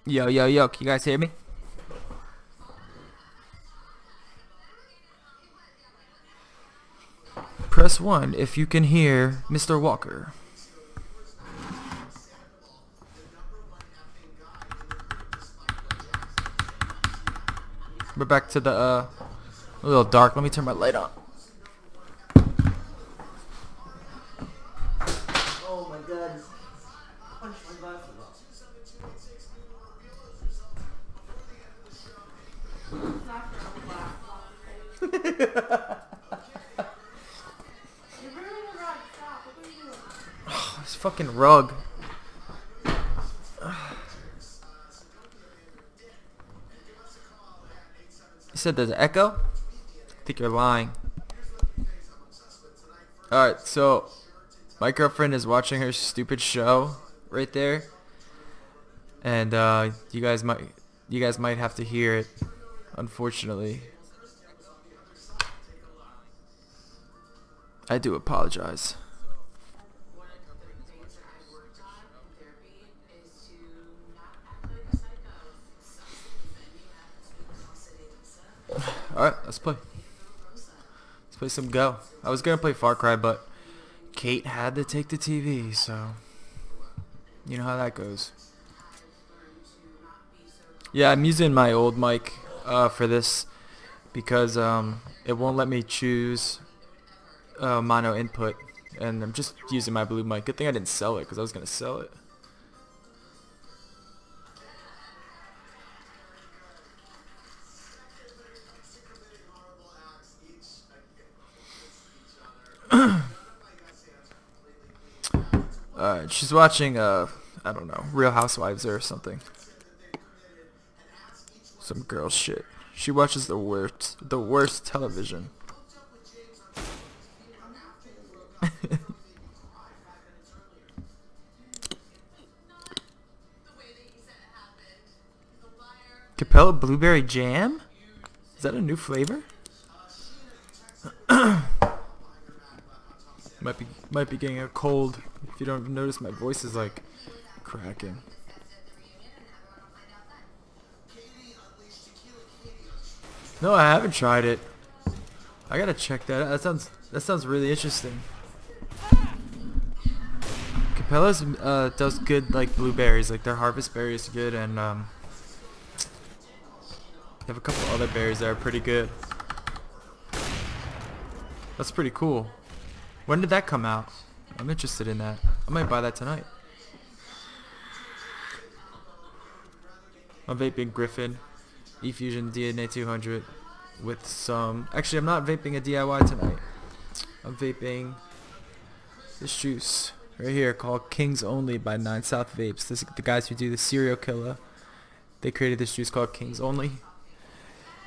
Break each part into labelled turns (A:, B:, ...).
A: Yo, yo, yo, can you guys hear me? Press 1 if you can hear Mr. Walker. We're back to the, a little dark. Let me turn my light on.
B: Oh my god. Punch my glasses off.
A: Oh, this fucking rug. You said there's an echo? I think you're lying. Alright, so my girlfriend is watching her stupid show right there. And you guys might have to hear it, unfortunately. I do apologize. Alright, let's play. Let's play some Go. I was gonna play Far Cry, but Kate had to take the TV, so you know how that goes. Yeah, I'm using my old mic for this because it won't let me choose mono input, and I'm just using my blue mic. Good thing I didn't sell it because I was gonna sell it. Alright, she's watching I don't know, Real Housewives or something. Some girl shit. She watches the worst television. Capella Blueberry Jam? Is that a new flavor? Might be getting a cold. If you don't notice, my voice is like cracking. No, I haven't tried it. I gotta check that out. That sounds really interesting. Capella's does good like blueberries, like their harvest berry is good, and they have a couple other berries that are pretty good. That's pretty cool. When did that come out? I'm interested in that. I might buy that tonight. I'm vaping GRIFFIN eFusion DNA200 with some... Actually, I'm not vaping a DIY tonight. I'm vaping this juice right here called Kings Only by 9 South Vapes. This is the guys who do the Serial Killer. They created this juice called Kings Only.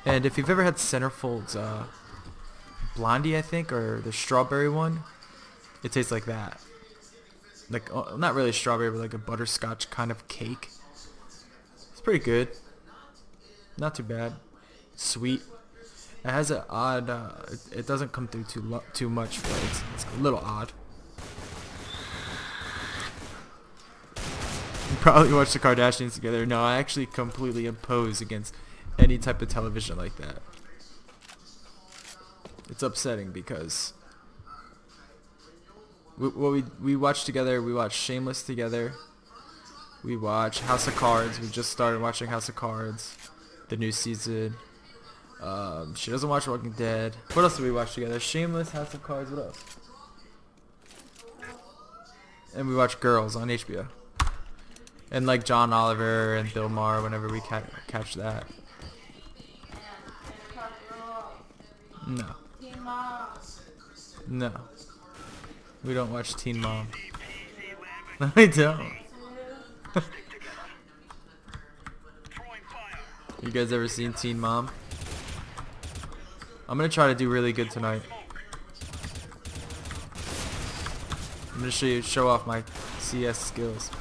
A: And if you've ever had Centerfold's Blondie, I think, or the strawberry one, it tastes like that. Like, not really strawberry, but like a butterscotch kind of cake. It's pretty good. Not too bad. Sweet. It has an odd, it doesn't come through too much, but it's a little odd. You probably watch the Kardashians together. No, I actually completely oppose against any type of television like that. It's upsetting because we watch together. We watch Shameless together. We watch House of Cards. We just started watching House of Cards, the new season. She doesn't watch Walking Dead. What else do we watch together? Shameless, House of Cards. What else? And we watch Girls on HBO. And like John Oliver and Bill Maher whenever we catch that. No. No. We don't watch Teen Mom. No, I don't. You guys ever seen Teen Mom? I'm gonna try to do really good tonight. I'm gonna show off my CS skills.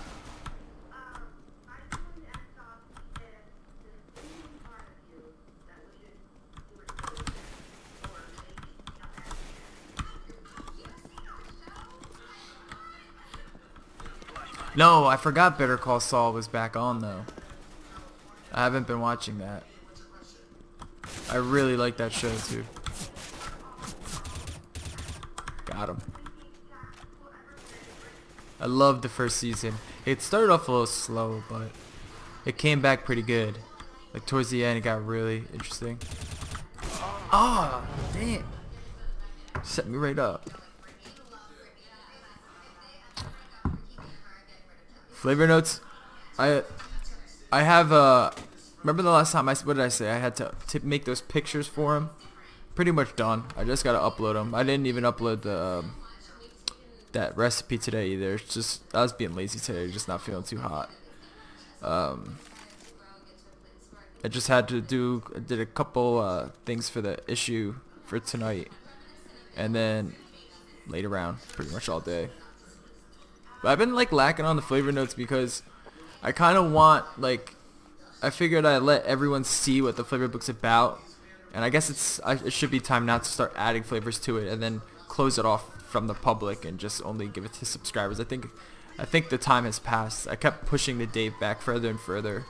A: No, I forgot Better Call Saul was back on though. I haven't been watching that. I really like that show too. Got him. I loved the first season. It started off a little slow, but it came back pretty good. Like towards the end, it got really interesting. Ah, oh, damn! Set me right up. Flavor notes. I have remember the last time what did I say? I had to make those pictures for him. Pretty much done. I just gotta upload them. I didn't even upload the that recipe today either. It's just I was being lazy today, just not feeling too hot. I just had to did a couple things for the issue for tonight, and then laid around pretty much all day. But I've been like lacking on the flavor notes because I kind of want, like, I figured I'd let everyone see what the flavor book's about, and I guess it should be time now to start adding flavors to it and then close it off from the public and just only give it to subscribers. I think the time has passed. I kept pushing the date back further and further,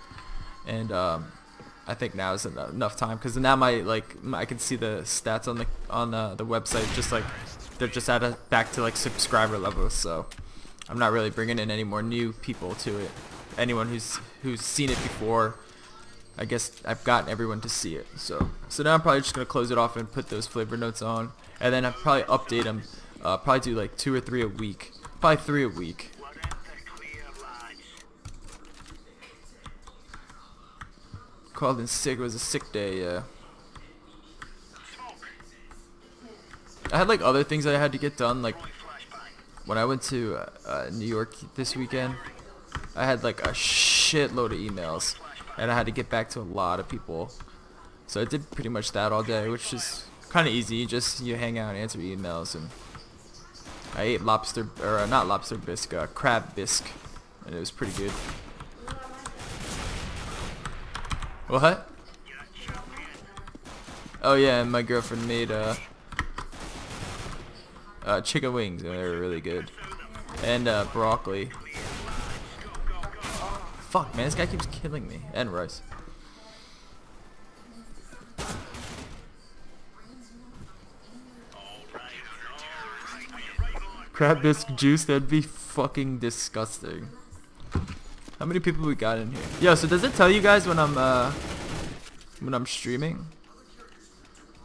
A: and I think now is enough time, because now I can see the stats on the website, just like they're just back to like subscriber levels. So I'm not really bringing in any more new people to it. Anyone who's seen it before, I guess I've gotten everyone to see it. So now I'm probably just gonna close it off and put those flavor notes on, and then I'll probably update them. Probably do like 2 or 3 a week. Probably 3 a week. Called in sick. It was a sick day. Yeah. I had like other things that I had to get done. Like when I went to New York this weekend, I had like a shitload of emails, and I had to get back to a lot of people. So I did pretty much that all day, which is kind of easy. Just you hang out and answer emails, and I ate lobster, or not lobster bisque, crab bisque, and it was pretty good. What? Oh yeah, and my girlfriend made chicken wings, and they were really good, and broccoli. Fuck, man, this guy keeps killing me. And rice. Crab bisque juice, that'd be fucking disgusting. How many people we got in here? Yo, so does it tell you guys when I'm streaming?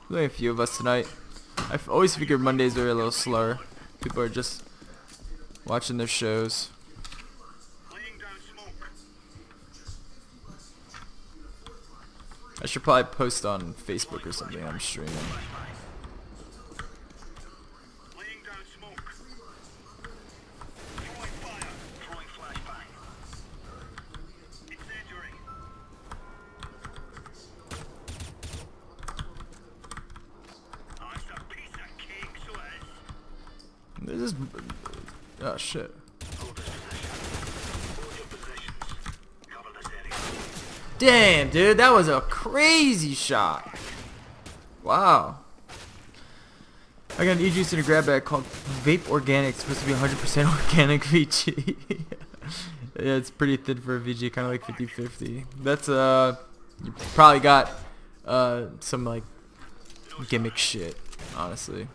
A: There's only a few of us tonight. I've always figured Mondays are a little slower. People are just watching their shows. I should probably post on Facebook or something I'm streaming. This is... oh shit. Damn, dude, that was a crazy shot. Wow. I got an e-juice in a grab bag called Vape Organic. It's supposed to be 100% organic VG. Yeah, it's pretty thin for a VG, kind of like 50-50. That's you probably got some like gimmick shit, honestly.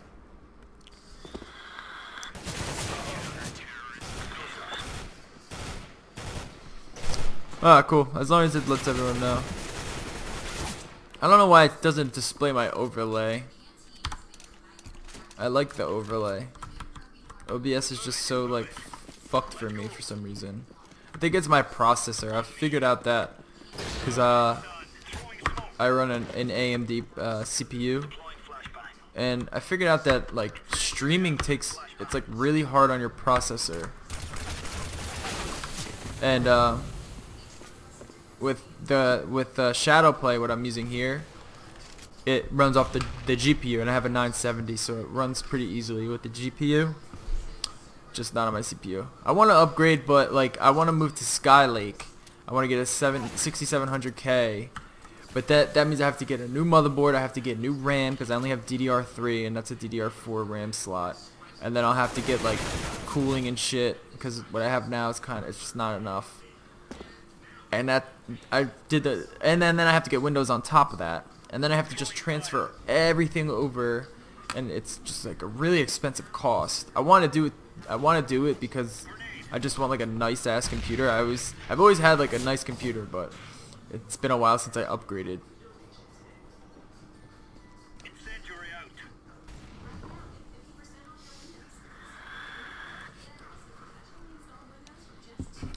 A: Ah, cool. As long as it lets everyone know. I don't know why it doesn't display my overlay. I like the overlay. OBS is just so like fucked for me for some reason. I think it's my processor. I've figured out that because I run an AMD CPU, and I figured out that like streaming it's like really hard on your processor, and with Shadow Play, what I'm using here, it runs off the GPU, and I have a 970, so it runs pretty easily with the GPU, just not on my CPU. I want to upgrade, but like I want to move to Skylake. I want to get a 6700K, but that means I have to get a new motherboard, I have to get new RAM, because I only have DDR3, and that's a DDR4 RAM slot, and then I'll have to get like cooling and shit, because what I have now is it's just not enough. And I did the, and then I have to get Windows on top of that, and then I have to just transfer everything over, and it's just like a really expensive cost. I want to do it because I just want like a nice ass computer. I've always had like a nice computer, but it's been a while since I upgraded.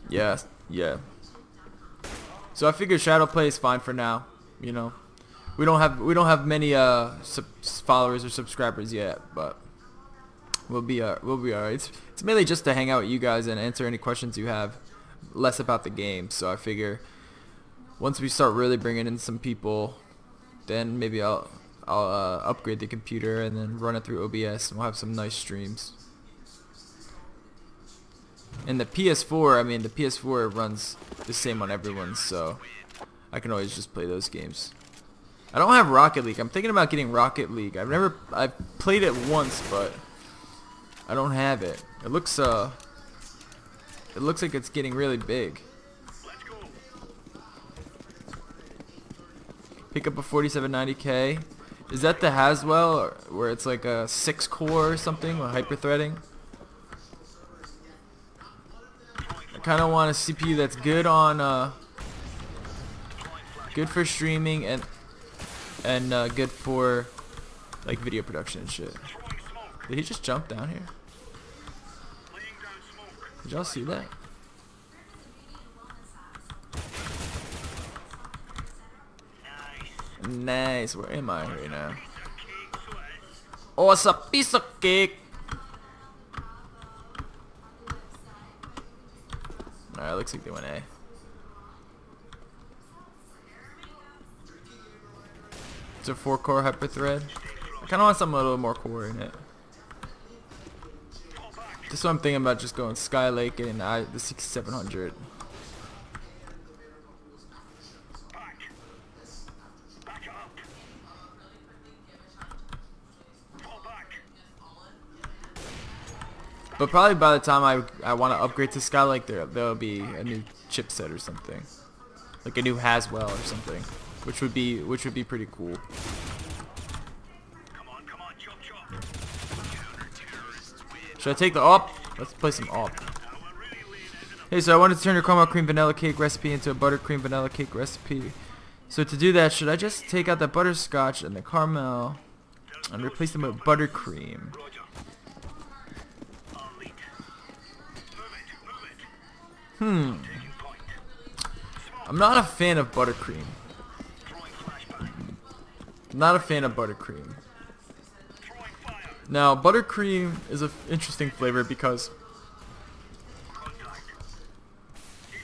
A: Yeah, yeah. So I figured shadow play is fine for now. You know, we don't have many followers or subscribers yet, but we'll be alright. It's mainly just to hang out with you guys and answer any questions you have, less about the game. So I figure once we start really bringing in some people, then maybe I'll upgrade the computer and then run it through OBS, and we'll have some nice streams. And the PS4, I mean, the PS4 runs the same on everyone's, so I can always just play those games. I don't have Rocket League. I'm thinking about getting Rocket League. I've played it once, but I don't have it. It looks like it's getting really big. Pick up a 4790K. Is that the Haswell, or where it's like a 6-core or something with hyper-threading? I kind of want a CPU that's good on good for streaming and good for like video production and shit. Did he just jump down here? Did y'all see that? Nice. Where am I right now? Oh, it's a piece of cake. Alright, looks like they went A. It's a 4-core hyper-thread. I kind of want something a little more core in it. Just so I'm thinking about just going Skylake and the 6700. But probably by the time I want to upgrade to Skylake, there'll be a new chipset or something, like a new Haswell or something, which would be pretty cool. Should I take the op? Let's play some op. Hey, so I wanted to turn your caramel cream vanilla cake recipe into a buttercream vanilla cake recipe. So to do that, should I just take out the butterscotch and the caramel and replace them with buttercream? I'm not a fan of buttercream. Not a fan of buttercream. Now, buttercream is an interesting flavor because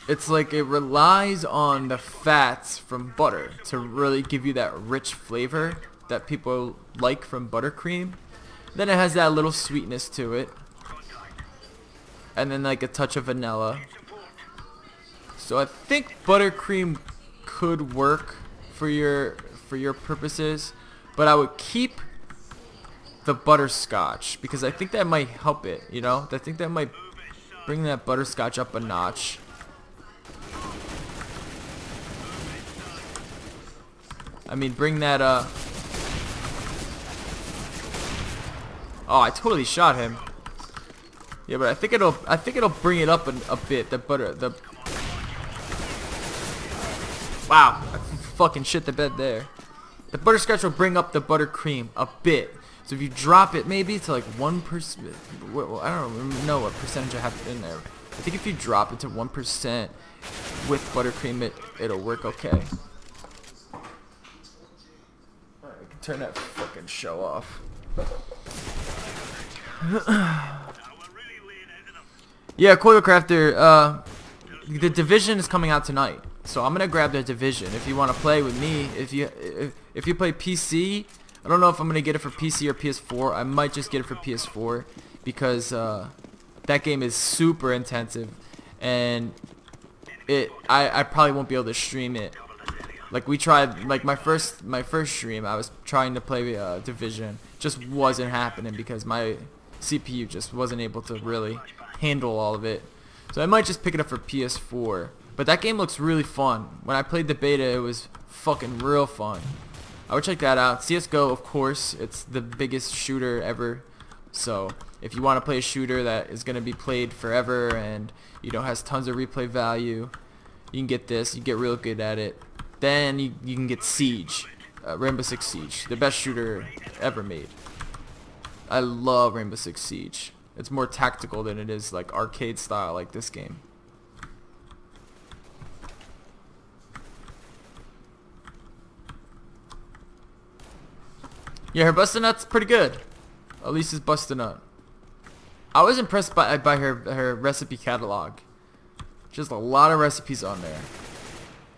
A: it's like it relies on the fats from butter to really give you that rich flavor that people like from buttercream. Then it has that little sweetness to it, and then like a touch of vanilla. So I think buttercream could work for your purposes, but I would keep the butterscotch because I think that might help it, you know? I think that might bring that butterscotch up a notch. I mean, bring that oh, I totally shot him. Yeah, but I think it'll bring it up a bit. Wow, I fucking shit the bed there. The butterscotch will bring up the buttercream a bit. So if you drop it maybe to like 1%, well, I don't know what percentage I have in there. I think if you drop it to 1% with buttercream, it'll work okay. Alright, I can turn that fucking show off. Yeah, Coilcrafter, the Division is coming out tonight. So I'm gonna grab the Division. If you want to play with me, if you play PC, I don't know if I'm gonna get it for PC or PS4. I might just get it for PS4 because that game is super intensive, and I probably won't be able to stream it. Like we tried, like my first stream, I was trying to play Division, just wasn't happening because my CPU just wasn't able to really handle all of it. So I might just pick it up for PS4. But that game looks really fun. When I played the beta, it was fucking real fun. I would check that out. CSGO, of course, it's the biggest shooter ever. So if you want to play a shooter that is going to be played forever and has tons of replay value, you can get this. You get real good at it. Then you can get Siege, Rainbow Six Siege, the best shooter ever made. I love Rainbow Six Siege. It's more tactical than it is like arcade style like this game. Yeah, her bustin' nut's pretty good. Elise's bustin' nut. I was impressed by her recipe catalog. Just a lot of recipes on there.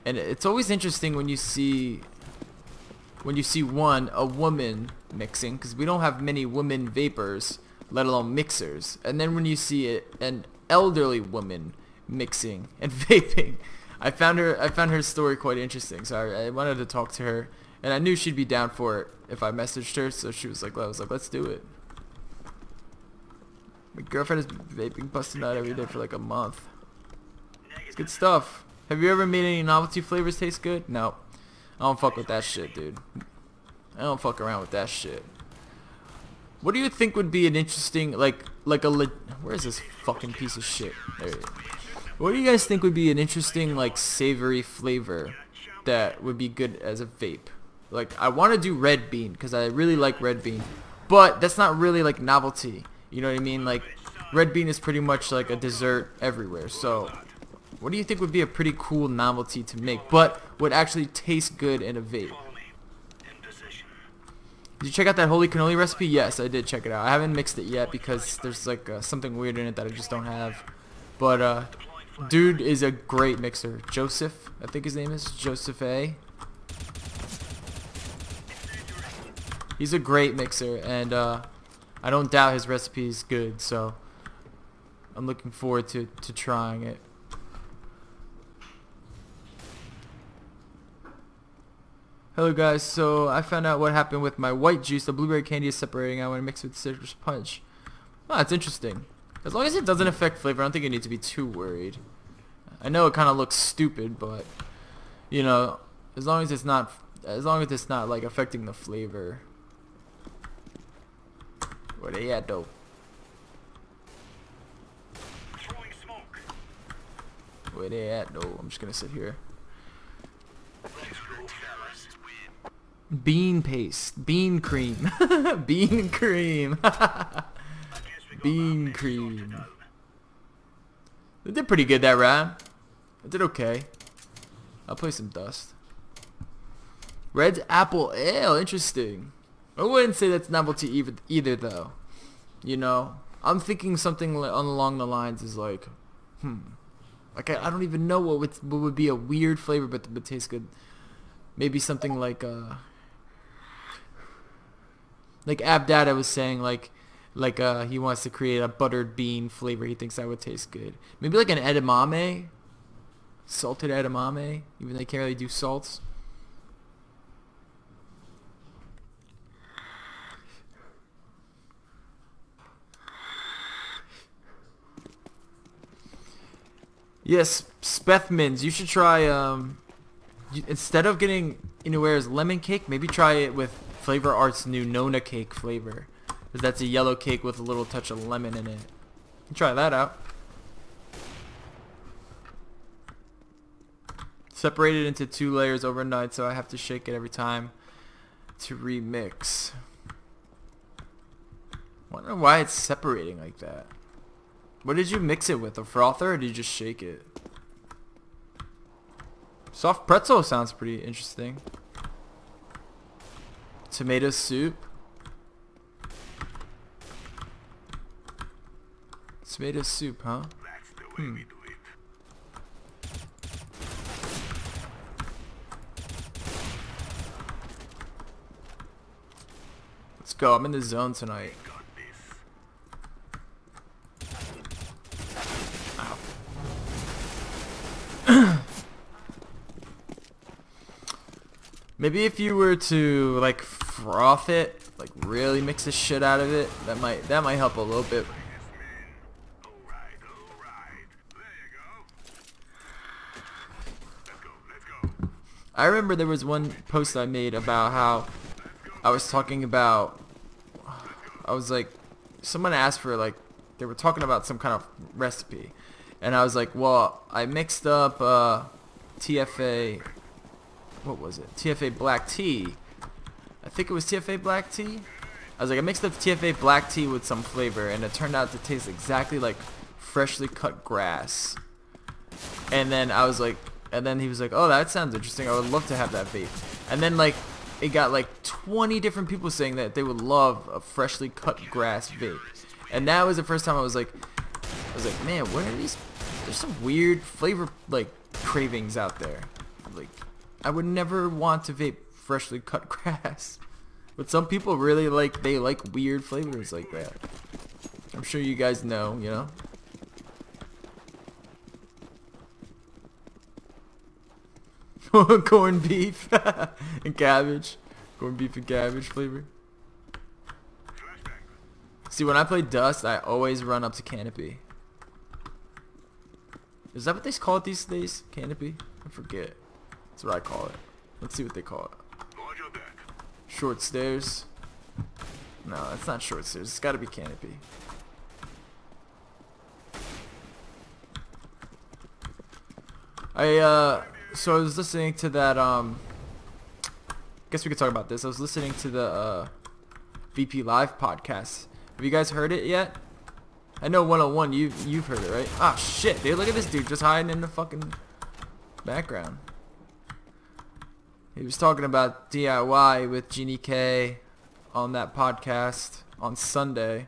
A: And it's always interesting when you see a woman mixing, because we don't have many women vapors, let alone mixers. And then when you see an elderly woman mixing and vaping, I found her story quite interesting. So I wanted to talk to her, and I knew she'd be down for it if I messaged her. So she was like, let's do it. My girlfriend is vaping, busting out every day for like a month. It's good stuff. Have you ever made any novelty flavors taste good? No. I don't fuck with that shit, dude. I don't fuck around with that shit. What do you think would be an interesting, where is this fucking piece of shit? There it is. What do you guys think would be an interesting, savory flavor that would be good as a vape? I want to do red bean, because I really like red bean. But that's not really, novelty. You know what I mean? Red bean is pretty much like a dessert everywhere. So, what do you think would be a pretty cool novelty to make, but would actually taste good in a vape? Did you check out that holy cannoli recipe? Yes, I did check it out. I haven't mixed it yet because there's something weird in it that I just don't have. But dude is a great mixer. Joseph, I think his name is Joseph A. He's a great mixer, and I don't doubt his recipe is good. So I'm looking forward to trying it. Hello guys, so I found out what happened with my white juice. The blueberry candy is separating out when I mix it with citrus punch. Oh, that's interesting. As long as it doesn't affect flavor, I don't think you need to be too worried. I know it kind of looks stupid, but as long as it's not affecting the flavor. Where they at though? Where they at though? I'm just gonna sit here. Bean paste, bean cream, bean cream, bean cream. They did pretty good that round. I did okay. I'll play some dust. Red apple ale, interesting. I wouldn't say that's novelty either though. I'm thinking something along the lines is I don't even know what would be a weird flavor but would taste good. Maybe something like Abdada was saying, he wants to create a buttered bean flavor. He thinks that would taste good. Maybe like an edamame, salted edamame. Even they can't really do salts. Yes, Spethmans. You should try. Instead of getting Inuera's lemon cake, maybe try it with Flavor Art's new Nona cake flavor, because that's a yellow cake with a little touch of lemon in it. Try that out. Separate it into 2 layers overnight, so I have to shake it every time to remix. Wonder why it's separating like that. What did you mix it with? A frother, or did you just shake it? Soft pretzel sounds pretty interesting. Tomato soup. Tomato soup, huh? Let's go. I'm in the zone tonight. Maybe if you were to froth it, really mix the shit out of it, that might help a little bit. I remember there was one post I made about how I was talking about, I was like, someone asked for like, they were talking about some kind of recipe, and I was like, well, I mixed up TFA, what was it? TFA black tea. I think it was TFA black tea. I was like, I mixed up TFA black tea with some flavor, and it turned out to taste exactly like freshly cut grass. And then I was like, and then he was like, oh, that sounds interesting. I would love to have that vape. And then like, it got like 20 different people saying that they would love a freshly cut grass vape. And that was the first time I was like, man, what are these? There's some weird flavor like cravings out there. Like, I would never want to vape freshly cut grass. But some people really like, they like weird flavors like that. I'm sure you guys know, you know. Corned beef and cabbage. Corned beef and cabbage flavor. See, when I play Dust, I always run up to Canopy. Is that what they call it these days? Canopy? I forget. That's what I call it. Let's see what they call it. Short stairs. No, that's not short stairs. It's gotta be Canopy. So I was listening to that, guess we could talk about this. I was listening to the, VP Live podcast. Have you guys heard it yet? I know 101, you've heard it, right? Ah, shit, dude, look at this dude just hiding in the fucking background. He was talking about DIY with Jeannie K on that podcast on Sunday.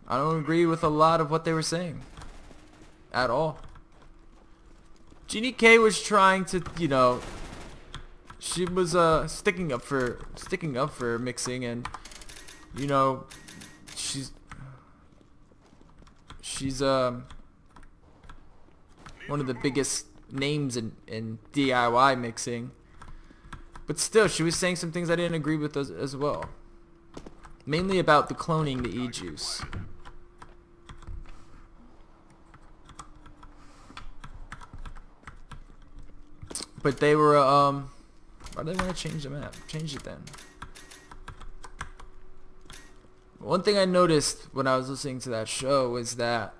A: I don't agree with a lot of what they were saying. At all. Jeannie K was trying to, you know, she was sticking up for mixing, and you know, she's one of the biggest names in DIY mixing. But still, she was saying some things I didn't agree with as well. Mainly about the cloning the e-juice. But they were, why do they want to change the map? Change it then. One thing I noticed when I was listening to that show was that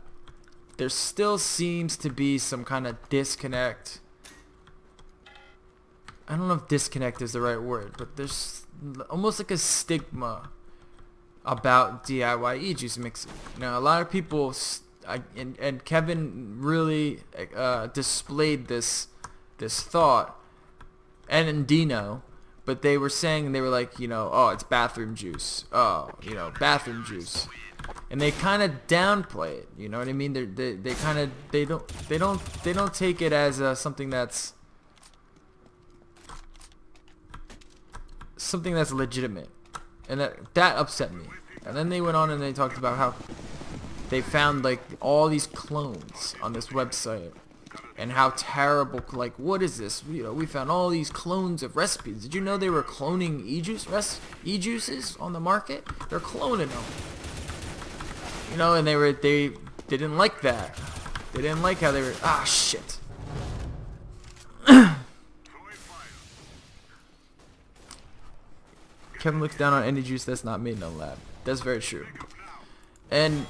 A: there still seems to be some kind of disconnect. I don't know if disconnect is the right word, but there's almost like a stigma about DIY e-juice mixing. Now, a lot of people, and Kevin really displayed this thought, and Dino, but they were saying, they were like, you know, oh, it's bathroom juice, oh, you know, bathroom juice, and they kind of downplay it, you know what I mean? They kind of, they don't take it as something that's legitimate, and that upset me. And then they went on and they talked about how they found like all these clones on this website, and how terrible, like, what is this? You know, we found all these clones of recipes. Did you know they were cloning e-juices on the market? They're cloning them. You know, and they didn't like that. They didn't like how they were, ah, shit. Kevin looks down on any juice that's not made in a lab. That's very true. And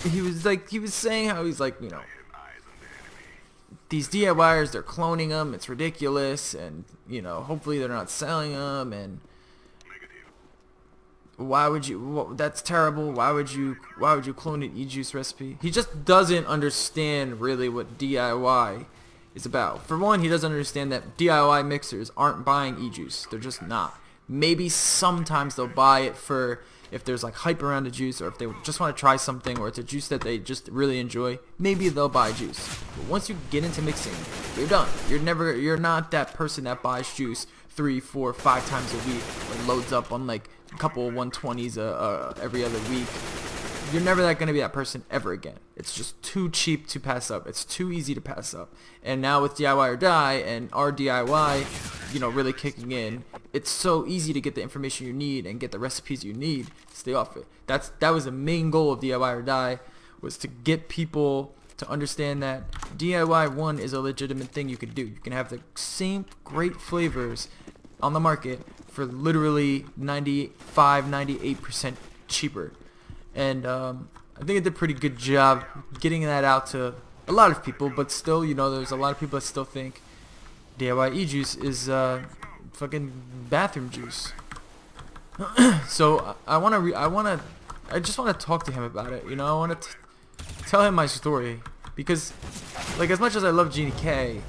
A: he was saying how he's like, you know, these DIYers, they're cloning them, it's ridiculous, and, you know, hopefully they're not selling them, and why would you, that's terrible, why would you clone an e-juice recipe? He just doesn't understand really what DIY is about. For one, he doesn't understand that DIY mixers aren't buying e-juice. They're just not. Maybe sometimes they'll buy it for if there's like hype around a juice, or if they just want to try something, or it's a juice that they just really enjoy, maybe they'll buy juice. But once you get into mixing, you're done. You're not that person that buys juice 3, 4, 5 times a week, or loads up on like a couple of 120s every other week. You're never going to be that person ever again. It's just too cheap to pass up. It's too easy to pass up. And now with DIY or Die and our DIY, you know, really kicking in, it's so easy to get the information you need and get the recipes you need. Stay off it. That was the main goal of DIY or Die, was to get people to understand that DIY 1 is a legitimate thing you could do. You can have the same great flavors on the market for literally 95-98% cheaper. And I think it did a pretty good job getting that out to a lot of people, but still, you know, there's a lot of people that still think DIY e-juice is fucking bathroom juice. So I just want to talk to him about it, you know. I want to tell him my story, because like, as much as I love Jeannie K,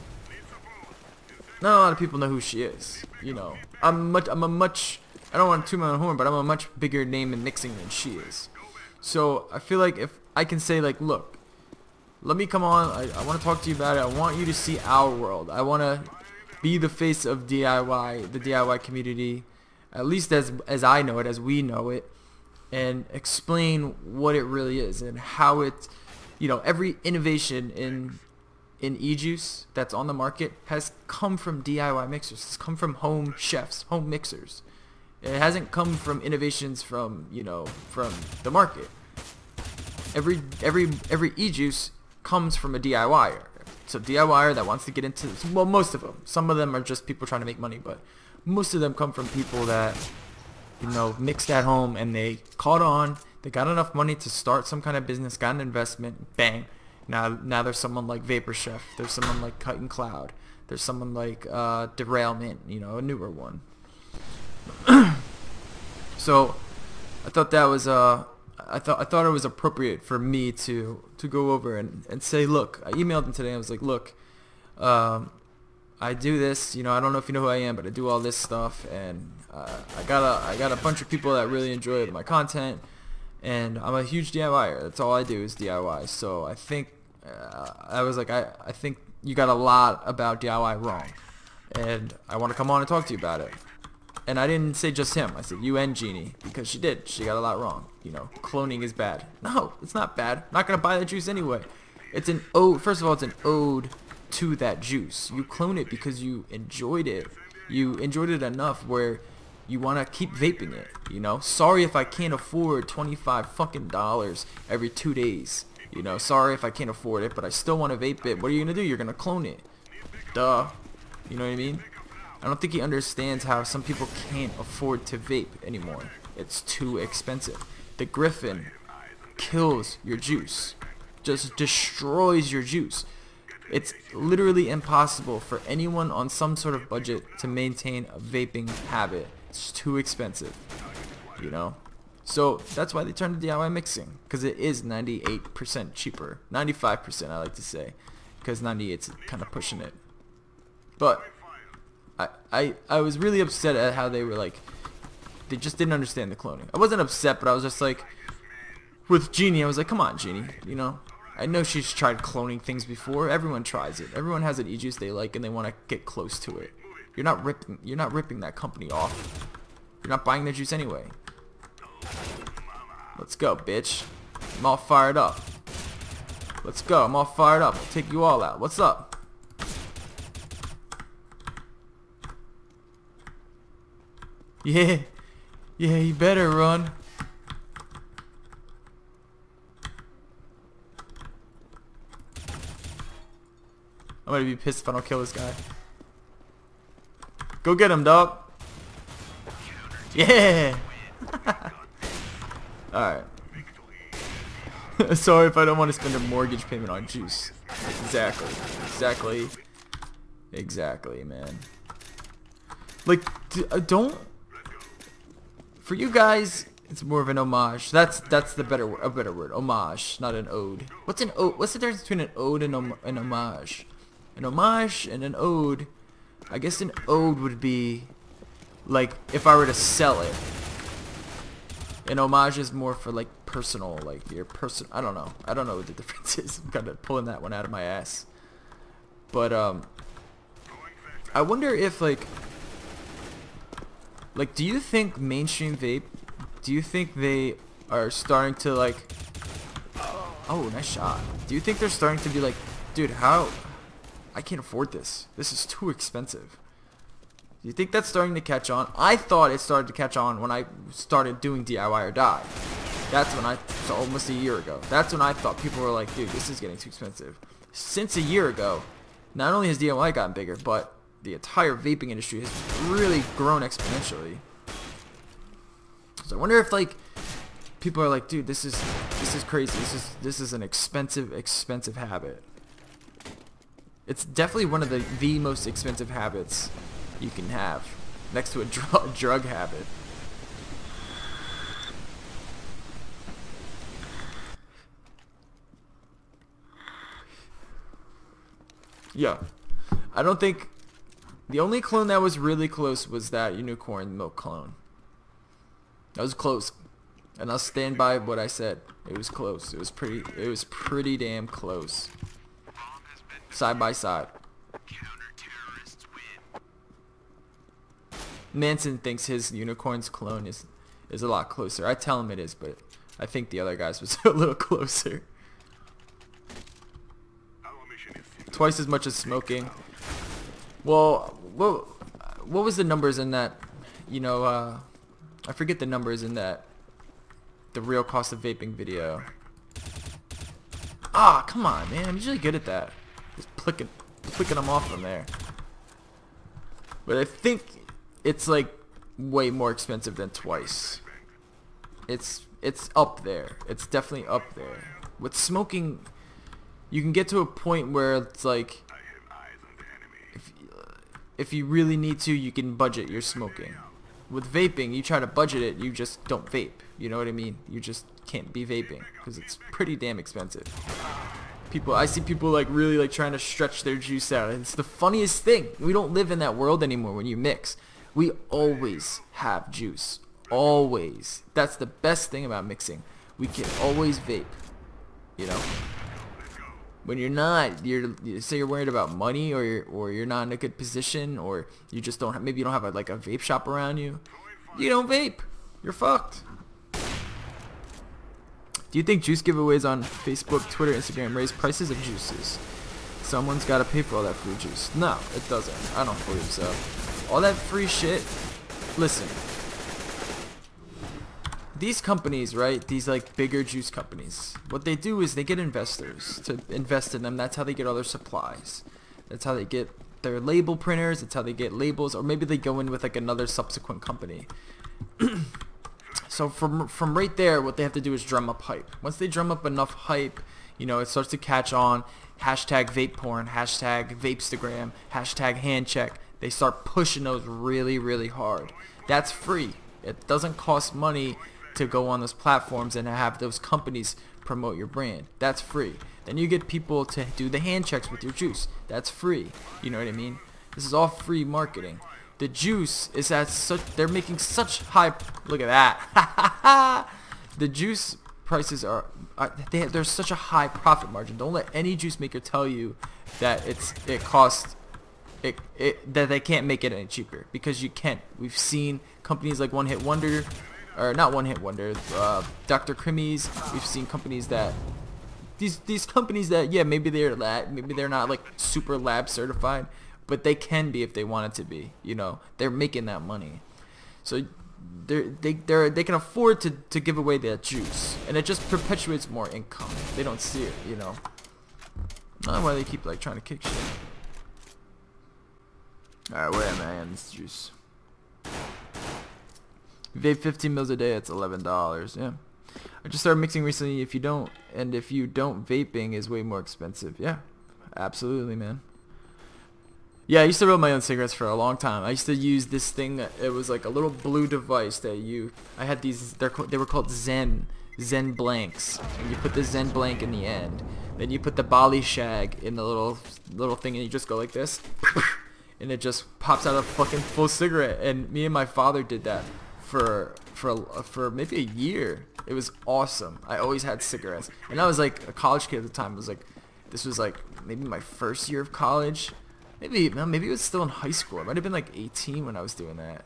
A: not a lot of people know who she is, you know. I don't want to toot my own horn, but I'm a much bigger name in mixing than she is. So I feel like if I can say, like, look, let me come on, I want to talk to you about it. I want you to see our world. I want to be the face of DIY, the DIY community, at least as I know it, as we know it, and explain what it really is and how it, you know, every innovation in e-juice that's on the market has come from DIY mixers. It's come from home chefs, home mixers. It hasn't come from innovations from, you know, from the market. Every e-juice comes from a DIYer. So DIYer that wants to get into this. Well, most of them. Some of them are just people trying to make money, but most of them come from people that, you know, mixed at home and they caught on. They got enough money to start some kind of business, got an investment, bang. Now there's someone like Vapor Chef. There's someone like Cut and Cloud. There's someone like Derailment, you know, a newer one. So I thought that was I thought it was appropriate for me to go over and say, look, I emailed him today. I was like, look, I do this, you know, I don't know if you know who I am, but I do all this stuff, and I got a bunch of people that really enjoy my content, and I'm a huge DIYer. That's all I do is DIY. So I think I was like, I think you got a lot about DIY wrong, and I want to come on and talk to you about it. And I didn't say just him. I said you and Jeannie, because she did. She got a lot wrong. You know, cloning is bad. No, it's not bad. I'm not gonna buy that juice anyway. It's an ode. First of all, it's an ode to that juice. You clone it because you enjoyed it. You enjoyed it enough where you want to keep vaping it. You know, sorry if I can't afford $25 fucking every 2 days. You know, sorry if I can't afford it, but I still want to vape it. What are you gonna do? You're gonna clone it. Duh. You know what I mean? I don't think he understands how some people can't afford to vape anymore. It's too expensive. The GRIFFIN kills your juice. Just destroys your juice. It's literally impossible for anyone on some sort of budget to maintain a vaping habit. It's too expensive, you know? So that's why they turned to DIY mixing, because it is 98% cheaper. 95% I like to say, because 98's kind of pushing it. But I was really upset at how they were like, they just didn't understand the cloning. I wasn't upset, but I was just like, with Jeannie, I was like, come on, Jeannie, you know, I know she's tried cloning things before. Everyone tries it. Everyone has an e-juice they like and they want to get close to it. You're not ripping that company off. You're not buying their juice anyway. Let's go, bitch. I'm all fired up. Let's go. I'm all fired up. I'll take you all out. What's up? Yeah, you better run. I'm gonna be pissed if I don't kill this guy. Go get him, dog. Yeah. Alright. Sorry if I don't want to spend a mortgage payment on juice. Exactly, man. Like, don't. For you guys, it's more of an homage. That's a better word. Homage, not an ode. What's an ode? What's the difference between an ode and an homage? An homage and an ode. I guess an ode would be like if I were to sell it. An homage is more for like personal, like your person. I don't know what the difference is. I'm kind of pulling that one out of my ass. But I wonder if like, do you think mainstream vape, do you think they are starting to like, oh, nice shot. Do you think they're starting to be like, dude, how, I can't afford this. This is too expensive. Do you think that's starting to catch on? I thought it started to catch on when I started doing DIY or die. That's when so almost a year ago. That's when I thought people were like, dude, this is getting too expensive. Since a year ago, not only has DIY gotten bigger, but the entire vaping industry has really grown exponentially. So I wonder if like people are like, dude, this is crazy. This is an expensive habit. It's definitely one of the most expensive habits you can have, next to a drug habit. Yeah, I don't think the only clone that was really close was that unicorn milk clone. That was close, and I'll stand by what I said. It was close. It was pretty damn close. Side by side. Manson thinks his unicorn's clone is a lot closer. I tell him it is, but I think the other guy's was a little closer. Twice as much as smoking. Well, what was the numbers in that? I forget the numbers in that. The real cost of vaping video. Ah, come on, man. I'm usually good at that. Just flicking them off from there. But I think it's like way more expensive than twice. It's up there. It's definitely up there. With smoking, you can get to a point where it's like, if you really need to, you can budget your smoking. With vaping, you try to budget it, you just don't vape. You know what I mean? You just can't be vaping because it's pretty damn expensive. I see people like really like trying to stretch their juice out, and it's the funniest thing. We don't live in that world anymore. When you mix, we always have juice. Always. That's the best thing about mixing. We can always vape. You know. When you're not, you say you're worried about money, or you're not in a good position, or you just don't have, maybe you don't have like a vape shop around you. You don't vape. You're fucked. Do you think juice giveaways on Facebook, Twitter, Instagram raise prices of juices? Someone's got to pay for all that free juice. No, it doesn't. I don't believe so. All that free shit. Listen. These companies, right? These like bigger juice companies. What they do is they get investors to invest in them. That's how they get all their supplies. That's how they get their label printers. That's how they get labels. Or maybe they go in with like another subsequent company. So from right there, what they have to do is drum up hype. Once they drum up enough hype, it starts to catch on. Hashtag vape porn, hashtag vapestagram, hashtag hand check. They start pushing those really, really hard. That's free. It doesn't cost money to go on those platforms and have those companies promote your brand. That's free. Then you get people to do the hand checks with your juice. That's free. You know what I mean? This is all free marketing. The juice is at they're making such high, look at that. The juice prices there's such a high profit margin. Don't let any juice maker tell you that that they can't make it any cheaper, because you can't. We've seen companies like One Hit Wonder, or not One Hit Wonder, Dr. Krimmy's. We've seen companies that these companies that, yeah, maybe they're not like super lab certified, but they can be if they want it to be. They're making that money, so they can afford to give away that juice, and it just perpetuates more income. They don't see it, I don't know why they keep like trying to kick shit. Alright, where am I on this juice? You vape 15 mils a day, it's $11. Yeah. I just started mixing recently. If you don't, vaping is way more expensive. Yeah, absolutely, man. Yeah, I used to roll my own cigarettes for a long time. I used to use this thing. It was like a little blue device that I had these. They were called Zen blanks, and you put the Zen blank in the end. Then you put the Bali shag in the little thing, and you just go like this, and it just pops out a fucking full cigarette. And me and my father did that for maybe a year. It was awesome. I always had cigarettes, and I was like a college kid at the time. This was like maybe my first year of college. Maybe it was still in high school. I might have been like 18 when I was doing that.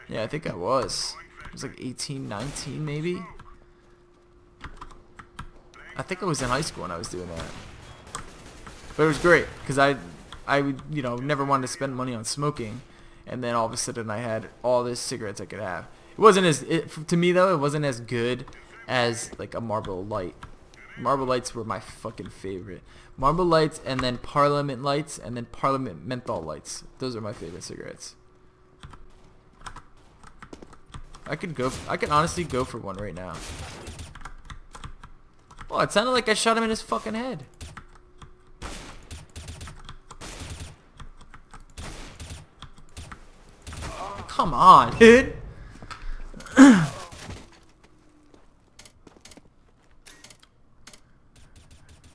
A: Yeah, I think I was. I was like 18, 19 maybe. I think I was in high school when I was doing that. But it was great, because I never wanted to spend money on smoking, and then all of a sudden I had all these cigarettes I could have. It wasn't to me though, it wasn't as good as like a Marlboro Light. Marlboro Lights were my fucking favorite. Marlboro Lights, and then Parliament Lights, and then Parliament Menthol Lights. Those are my favorite cigarettes. I could honestly go for one right now. Oh, it sounded like I shot him in his fucking head. Come on, dude.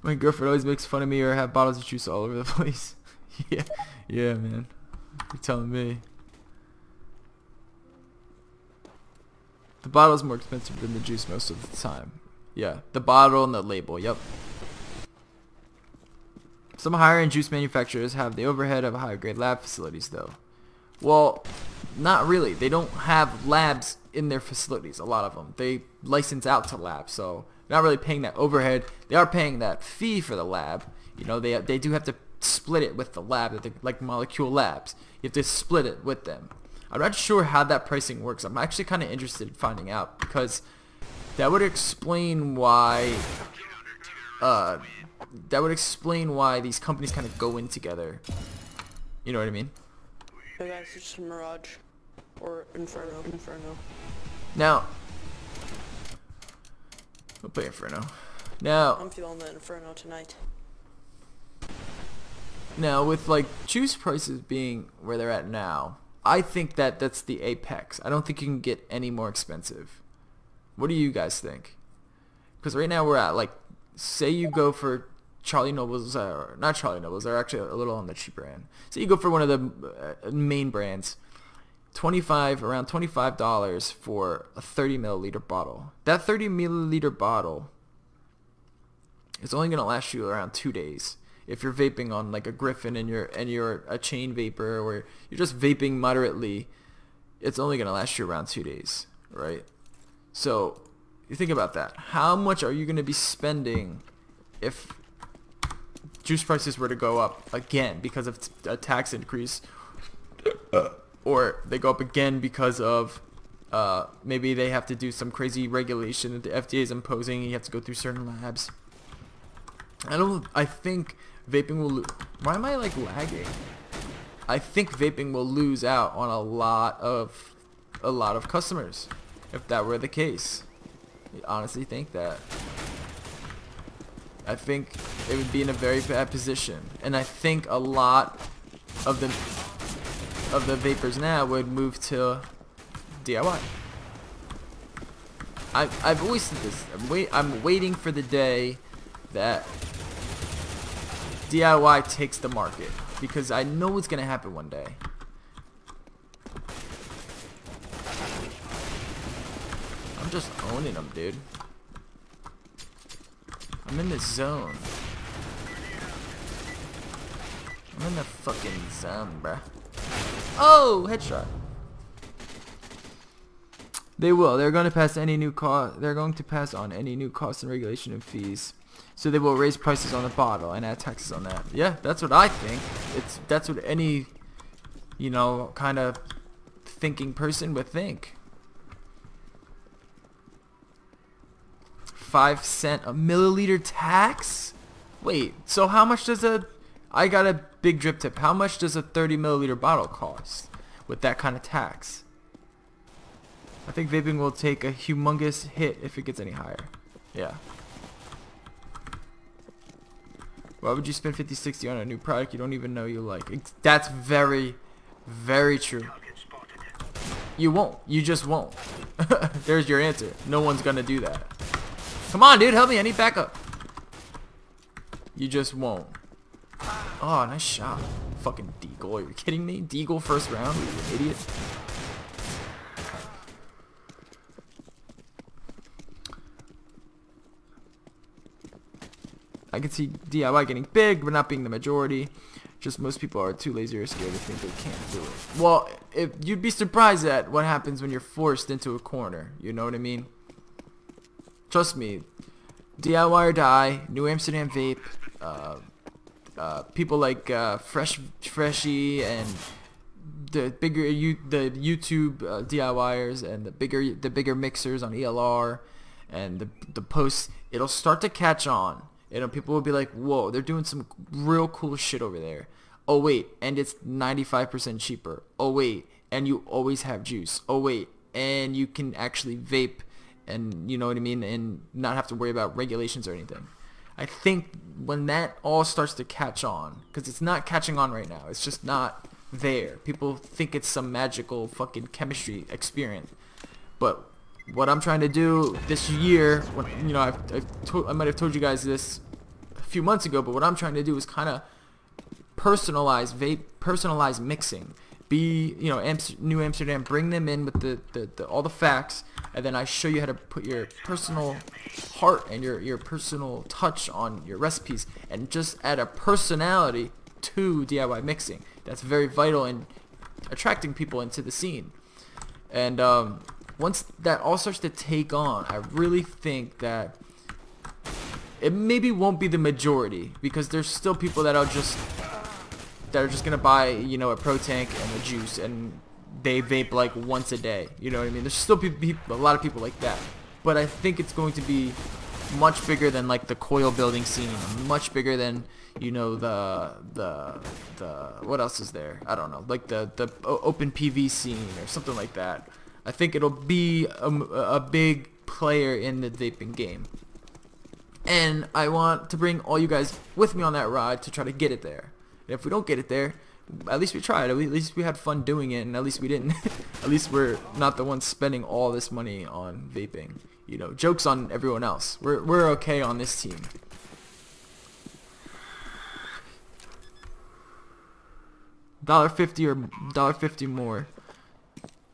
A: My girlfriend always makes fun of me or have bottles of juice all over the place. yeah, man. You're telling me. The bottle is more expensive than the juice most of the time. Yeah, the bottle and the label, yep. Some higher-end juice manufacturers have the overhead of higher-grade lab facilities, though. Well, not really. They don't have labs in their facilities, a lot of them. They license out to labs, so they're not really paying that overhead. They are paying that fee for the lab. You know, they do have to split it with the lab, like Molecule Labs. You have to split it with them. I'm not sure how that pricing works. I'm actually kind of interested in finding out, because that would explain why these companies kind of go in together. You know what I mean?
C: Hey guys, it's Mirage. Or Inferno.
A: Now, we'll play Inferno. Now,
C: I'm feeling the Inferno tonight.
A: Now, with like juice prices being where they're at now, I think that that's the apex. I don't think you can get any more expensive. What do you guys think? Because right now we're at, like, say you go for Charlie Nobles, or not Charlie Nobles, they're actually a little on the cheaper end. Say you go for one of the main brands, around $25 for a 30 milliliter bottle. That 30 milliliter bottle is only gonna last you around 2 days. If you're vaping on like a Griffin and you're a chain vapor, or you're just vaping moderately, it's only gonna last you around 2 days, right? So you think about that. How much are you gonna be spending if juice prices were to go up again because of a tax increase, or they go up again because of maybe they have to do some crazy regulation that the FDA is imposing and you have to go through certain labs? I think vaping will why am I like lagging? I think vaping will lose out on a lot of customers if that were the case. I honestly think that. I think it would be in a very bad position, and I think a lot of the vapors now would move to DIY. I've always said this. I'm waiting for the day that DIY takes the market, because I know it's gonna happen one day. I'm just owning them, dude. I'm in the zone. I'm in the fucking zone, bruh. Oh, headshot. They will. They're going to pass any new cost. They're going to pass on any new costs and regulation and fees. So they will raise prices on the bottle and add taxes on that. Yeah, that's what I think. That's what any, you know, kind of thinking person would think. 5 cent a milliliter tax? Wait, so how much does I got a big drip tip. How much does a 30 milliliter bottle cost with that kind of tax? I think vaping will take a humongous hit if it gets any higher. Yeah. Why would you spend 50, 60 on a new product you don't even know you like? That's very, very true. You won't. You just won't. There's your answer. No one's gonna do that. Come on, dude, help me. I need backup. You just won't. Oh, nice shot. Fucking Deagle. Are you kidding me? Deagle first round? You idiot. I can see DIY getting big, but not being the majority. Just most people are too lazy or scared to think they can't do it. Well, you'd be surprised at what happens when you're forced into a corner. You know what I mean? Trust me, DIY or die, New Amsterdam Vape, people like Freshie and the YouTube DIYers and the bigger mixers on ELR and the posts, it'll start to catch on. People will be like, whoa, they're doing some real cool shit over there. Oh wait, and it's 95% cheaper. Oh wait, and you always have juice. Oh wait, and you can actually vape, and you know what I mean, and not have to worry about regulations or anything. I think when that all starts to catch on, because it's not catching on right now, it's just not there. People think it's some magical fucking chemistry experiment, but what I'm trying to do this year, when, I might have told you guys this a few months ago, but what I'm trying to do is kind of personalize vape, personalize mixing. Be, New Amsterdam, bring them in with the all the facts, and then I show you how to put your personal heart and your personal touch on your recipes, and just add a personality to DIY mixing. That's very vital in attracting people into the scene. And once that all starts to take on, I really think that it maybe won't be the majority, because there's still people that are just gonna buy, a pro tank and a juice, and they vape like once a day. You know what I mean? There's still a lot of people like that, but I think it's going to be much bigger than like the coil building scene, much bigger than the what else is there? I don't know, like the open PV scene or something like that. I think it'll be a big player in the vaping game, and I want to bring all you guys with me on that ride to try to get it there. And if we don't get it there, at least we tried. At least we had fun doing it, and at least we didn't. At least we're not the ones spending all this money on vaping. Jokes on everyone else. We're okay on this team. $1.50 or $1.50 more.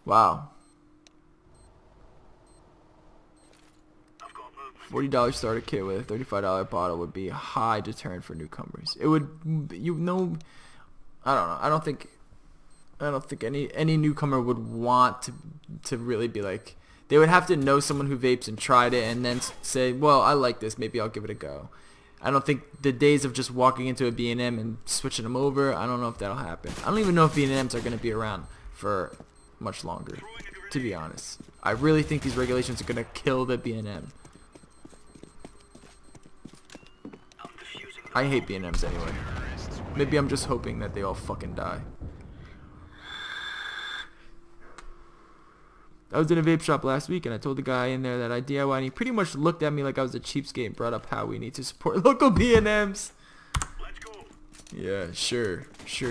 A: Wow. $40 starter kit with a $35 bottle would be a high deterrent for newcomers. It would, I don't know. I don't think any newcomer would want to really be like. They would have to know someone who vapes and tried it, and then say, well, I like this, maybe I'll give it a go. I don't think the days of just walking into a B&M and switching them over, I don't know if that'll happen. I don't even know if B&Ms are going to be around for much longer, to be honest. I really think these regulations are going to kill the B&M. I hate B&Ms anyway. Maybe I'm just hoping that they all fucking die. I was in a vape shop last week, and I told the guy in there that I DIY, and he pretty much looked at me like I was a cheapskate and brought up how we need to support local B&Ms. Let's go. Yeah, sure,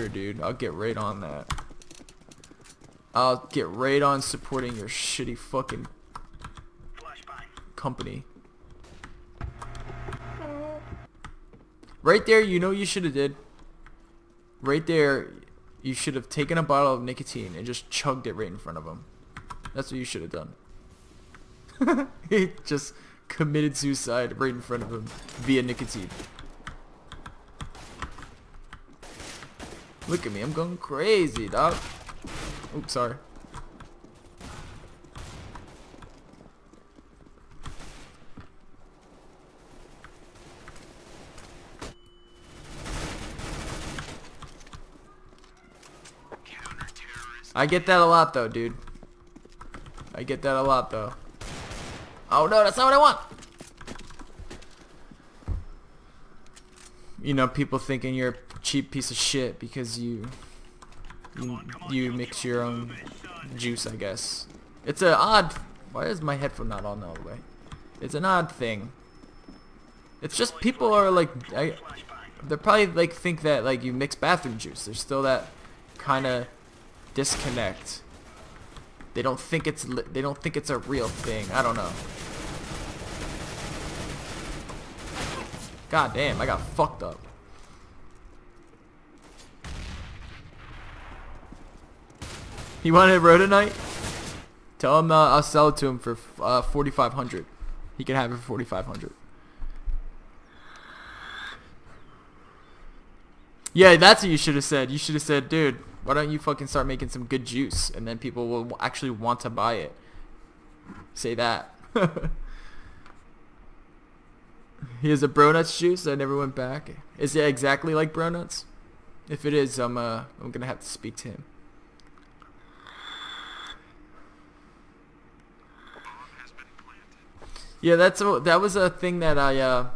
A: dude. I'll get right on that. I'll get right on supporting your shitty fucking company. Right there, you should have did. Right there, you should have taken a bottle of nicotine and just chugged it right in front of him. That's what you should have done. He just committed suicide right in front of him via nicotine. Look at me, I'm going crazy, dog. Oops, sorry. I get that a lot though, dude. I get that a lot though. Oh no, that's not what I want. People thinking you're a cheap piece of shit because you mix your own juice, I guess. It's an odd. Why is my headphone not on all the way? It's an odd thing. It's just people are like, they're probably like think that like you mix bathroom juice. There's still that kind of disconnect. They don't think it's a real thing. I don't know. God damn, I got fucked up. You want a rhodonite? Tell him I'll sell it to him for 4,500. He can have it for 4,500. Yeah, that's what you should have said. You should have said, dude, why don't you fucking start making some good juice, and then people will actually want to buy it. Say that. He has a Bro Nuts juice. I never went back. Is it exactly like Bro Nuts? If it is, I'm gonna have to speak to him. Yeah, that was a thing that I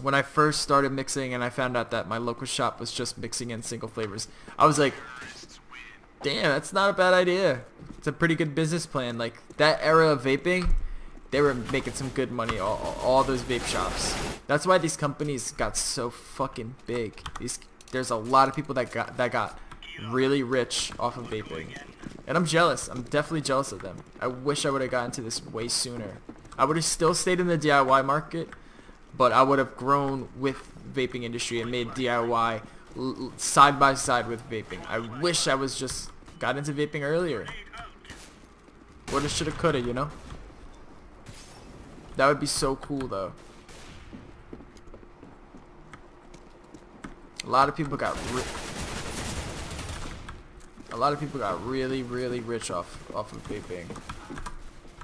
A: when I first started mixing and I found out that my local shop was just mixing in single flavors. I was like, damn, that's not a bad idea. It's a pretty good business plan. Like that era of vaping, they were making some good money. All those vape shops. That's why these companies got so fucking big. There's a lot of people that got really rich off of vaping, and I'm jealous. I'm definitely jealous of them. I wish I would have gotten to this way sooner. I would have still stayed in the DIY market, but I would have grown with vaping industry and made DIY side by side with vaping. I wish I was just got into vaping earlier. Woulda, shoulda, coulda, you know? That would be so cool though. A lot of people got really rich off of vaping.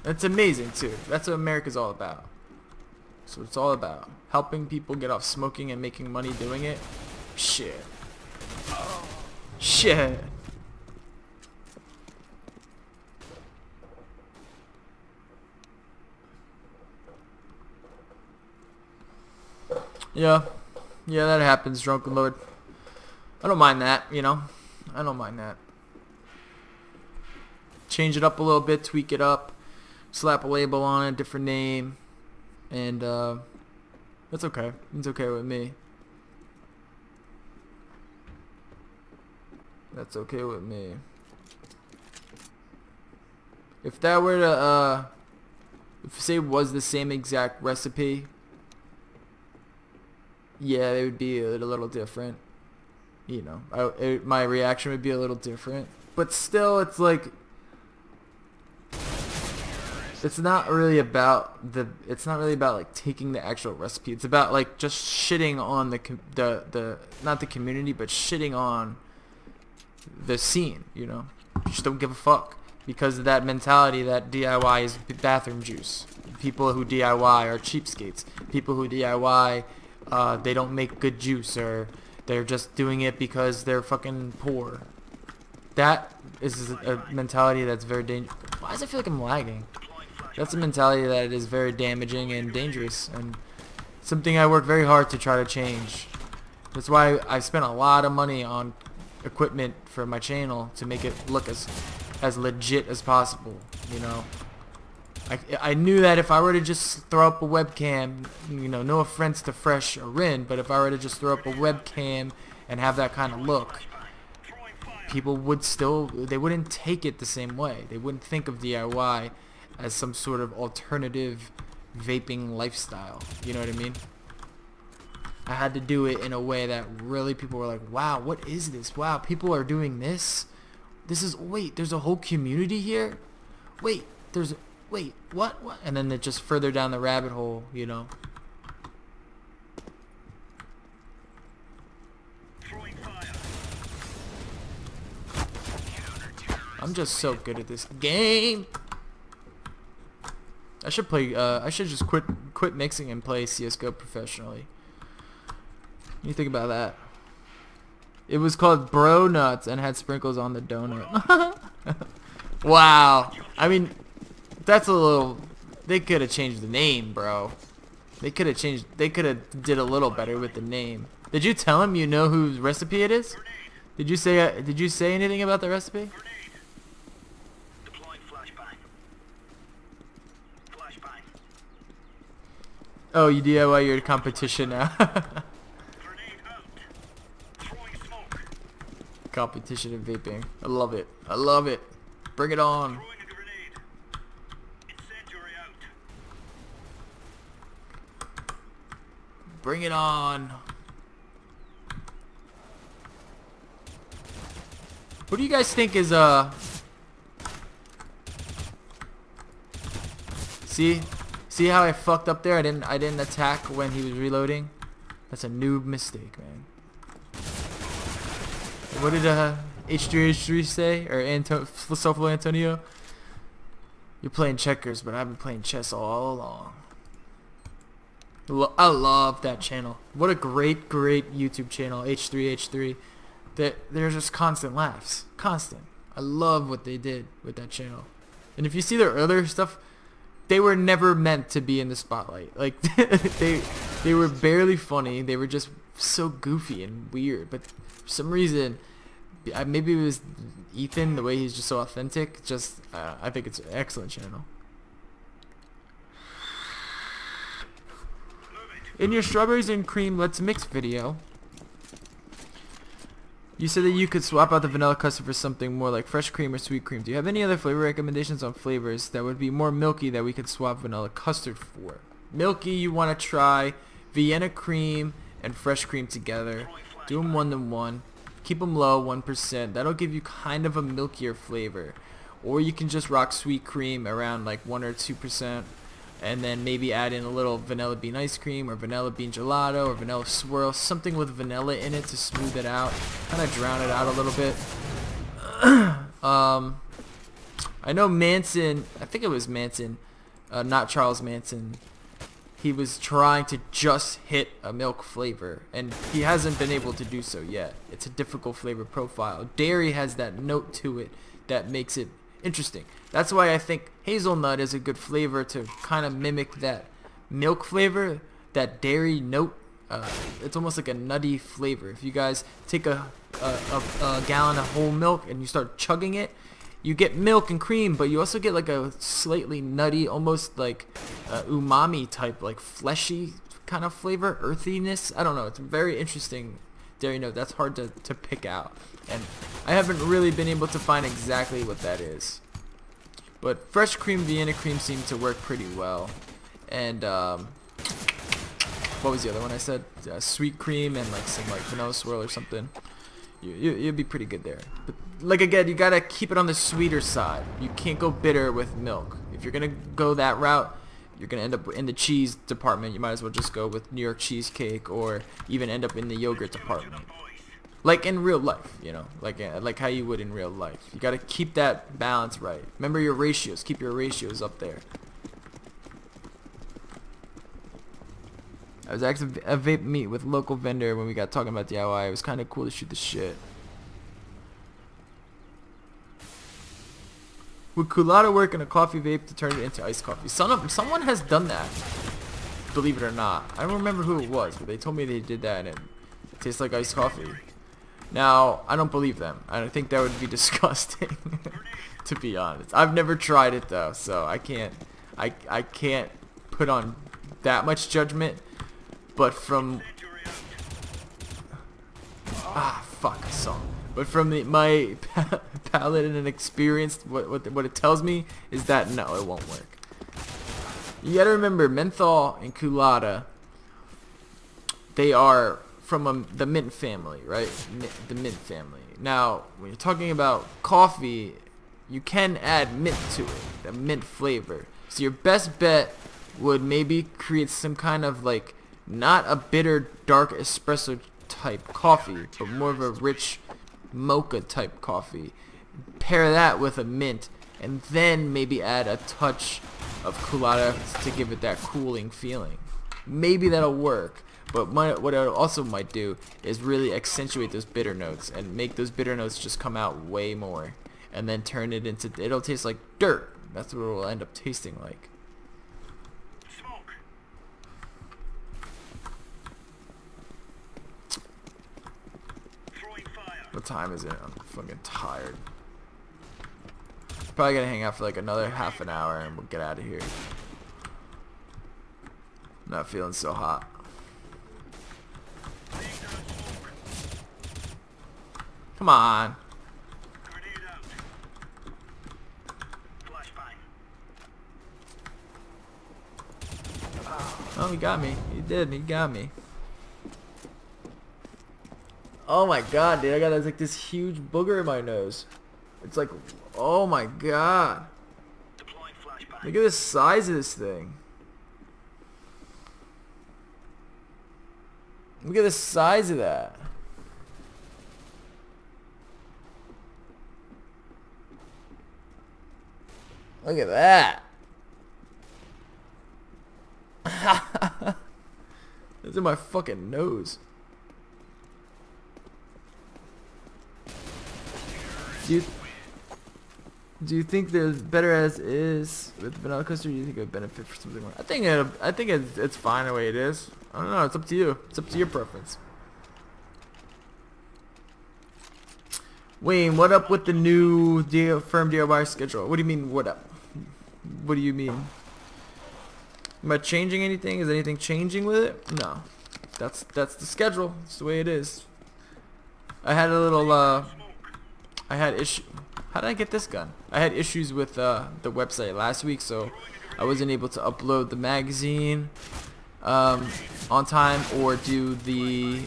A: It's amazing too. That's what America's all about. So it's all about helping people get off smoking and making money doing it. Shit. Shit. Yeah. Yeah, that happens, drunken lord. I don't mind that, you know. I don't mind that. Change it up a little bit, tweak it up, slap a label on it, different name, and that's okay. It's okay with me. That's okay with me. If that were to if say it was the same exact recipe, yeah, it would be a little different. You know, my reaction would be a little different. But still, it's like, it's not really about like taking the actual recipe. It's about like just shitting on the not the community, but shitting on the scene. You know, you just don't give a fuck because of that mentality that DIY is bathroom juice. People who DIY are cheapskates. People who DIY, they don't make good juice, or they're just doing it because they're fucking poor. That is a mentality that's very dangerous. Why does it feel like I'm lagging? That's a mentality that is very damaging and dangerous, and something I work very hard to try to change. That's why I spent a lot of money on equipment for my channel to make it look as legit as possible, you know. I knew that if I were to just throw up a webcam, you know, no offense to Fresh or Rin, but if I were to just throw up a webcam and have that kind of look, people would they wouldn't take it the same way. They wouldn't think of DIY as some sort of alternative vaping lifestyle. You know what I mean? I had to do it in a way that really people were like, wow, what is this? Wow, people are doing this? Wait, there's a whole community here? Wait, what? And then it just further down the rabbit hole, you know. I'm just so good at this game. I should play. I should just quit mixing and play CS:GO professionally. What do you think about that? It was called Bro Nuts and had sprinkles on the donut. Wow. I mean, that's a little. They could have changed the name, bro. They could have changed. They could have did a little better with the name. Did you tell him you know whose recipe it is? Did you say? Did you say anything about the recipe? Oh, you DIY your competition now. Competition in vaping. I love it. I love it. Bring it on. Bring it on. What do you guys think is See how I fucked up there? I didn't attack when he was reloading. That's a noob mistake, man. What did H3H3 say? Or Soflo Antonio? You're playing checkers, but I've been playing chess all along. I love that channel. What a great YouTube channel, H3H3. There's just constant laughs. Constant. I love what they did with that channel. And if you see their other stuff, they were never meant to be in the spotlight. Like they were barely funny. They were just so goofy and weird. But for some reason, maybe it was Ethan, the way he's just so authentic. Just I think it's an excellent channel. In your strawberries and cream let's mix video, you said that you could swap out the vanilla custard for something more like fresh cream or sweet cream. Do you have any other flavor recommendations on flavors that would be more milky that we could swap vanilla custard for? Milky, you want to try Vienna cream and fresh cream together. Do them 1-to-1. Keep them low, 1%. That'll give you kind of a milkier flavor. Or you can just rock sweet cream around like 1 or 2%. And then maybe add in a little vanilla bean ice cream or vanilla bean gelato or vanilla swirl, something with vanilla in it to smooth it out, kind of drown it out a little bit. I know Manson, I think it was Manson, not Charles Manson, he was trying to just hit a milk flavor, and he hasn't been able to do so yet. It's a difficult flavor profile. Dairy has that note to it that makes it interesting. That's why I think hazelnut is a good flavor to kind of mimic that milk flavor, that dairy note. It's almost like a nutty flavor. If you guys take a gallon of whole milk and you start chugging it, you get milk and cream, but you also get like a slightly nutty, almost like umami type, like fleshy kind of flavor, earthiness. I don't know. It's a very interesting dairy note. That's hard to pick out, and I haven't really been able to find exactly what that is. But fresh cream, Vienna cream seemed to work pretty well. And what was the other one I said? Sweet cream and like some like vanilla swirl or something. You'd be pretty good there. But like again, you gotta keep it on the sweeter side. You can't go bitter with milk. If you're gonna go that route, you're gonna end up in the cheese department. You might as well just go with New York cheesecake, or even end up in the yogurt department. Like in real life, you know, like how you would in real life. You gotta keep that balance right. Remember your ratios. Keep your ratios up there. I was actually a vape meet with local vendor when we got talking about DIY. It was kind of cool to shoot the shit. Would culotta work in a coffee vape to turn it into iced coffee? Someone has done that, believe it or not. I don't remember who it was, but they told me they did that and it tastes like iced coffee. Now, I don't believe them. I think that would be disgusting, to be honest. I've never tried it though, so I can't put on that much judgment. But from But from my palate and an experience, what it tells me is that no, it won't work. You gotta remember, menthol and culotta, they are from the mint family, right? The mint family. Now, when you're talking about coffee, you can add mint to it, the mint flavor. So your best bet would maybe create some kind of like, not a bitter dark espresso type coffee, but more of a rich mocha type coffee. Pair that with a mint, and then maybe add a touch of culotta to give it that cooling feeling. Maybe that'll work. But what it also might do is really accentuate those bitter notes and make those bitter notes just come out way more, and then turn it into, it'll taste like dirt. That's what it will end up tasting like. What time is it? I'm fucking tired. Probably gonna hang out for like another half an hour and we'll get out of here. Not feeling so hot. Come on. Oh, he got me. He did. He got me. Oh my god, dude. I got like this huge booger in my nose. It's like, oh my god. Look at the size of this thing. Look at the size of that. Look at that. It's in my fucking nose. Do you think there's better as is with vanilla custard? Or do you think it would benefit for something more? I think it's fine the way it is. I don't know. It's up to you. It's up to your preference. Wayne, what up with the new firm DIY schedule? What do you mean, what up? What do you mean? Am I changing anything? Is anything changing with it? No. That's the schedule. It's the way it is. I had a little, I had issue. How did I get this gun? I had issues with the website last week, so I wasn't able to upload the magazine on time or do the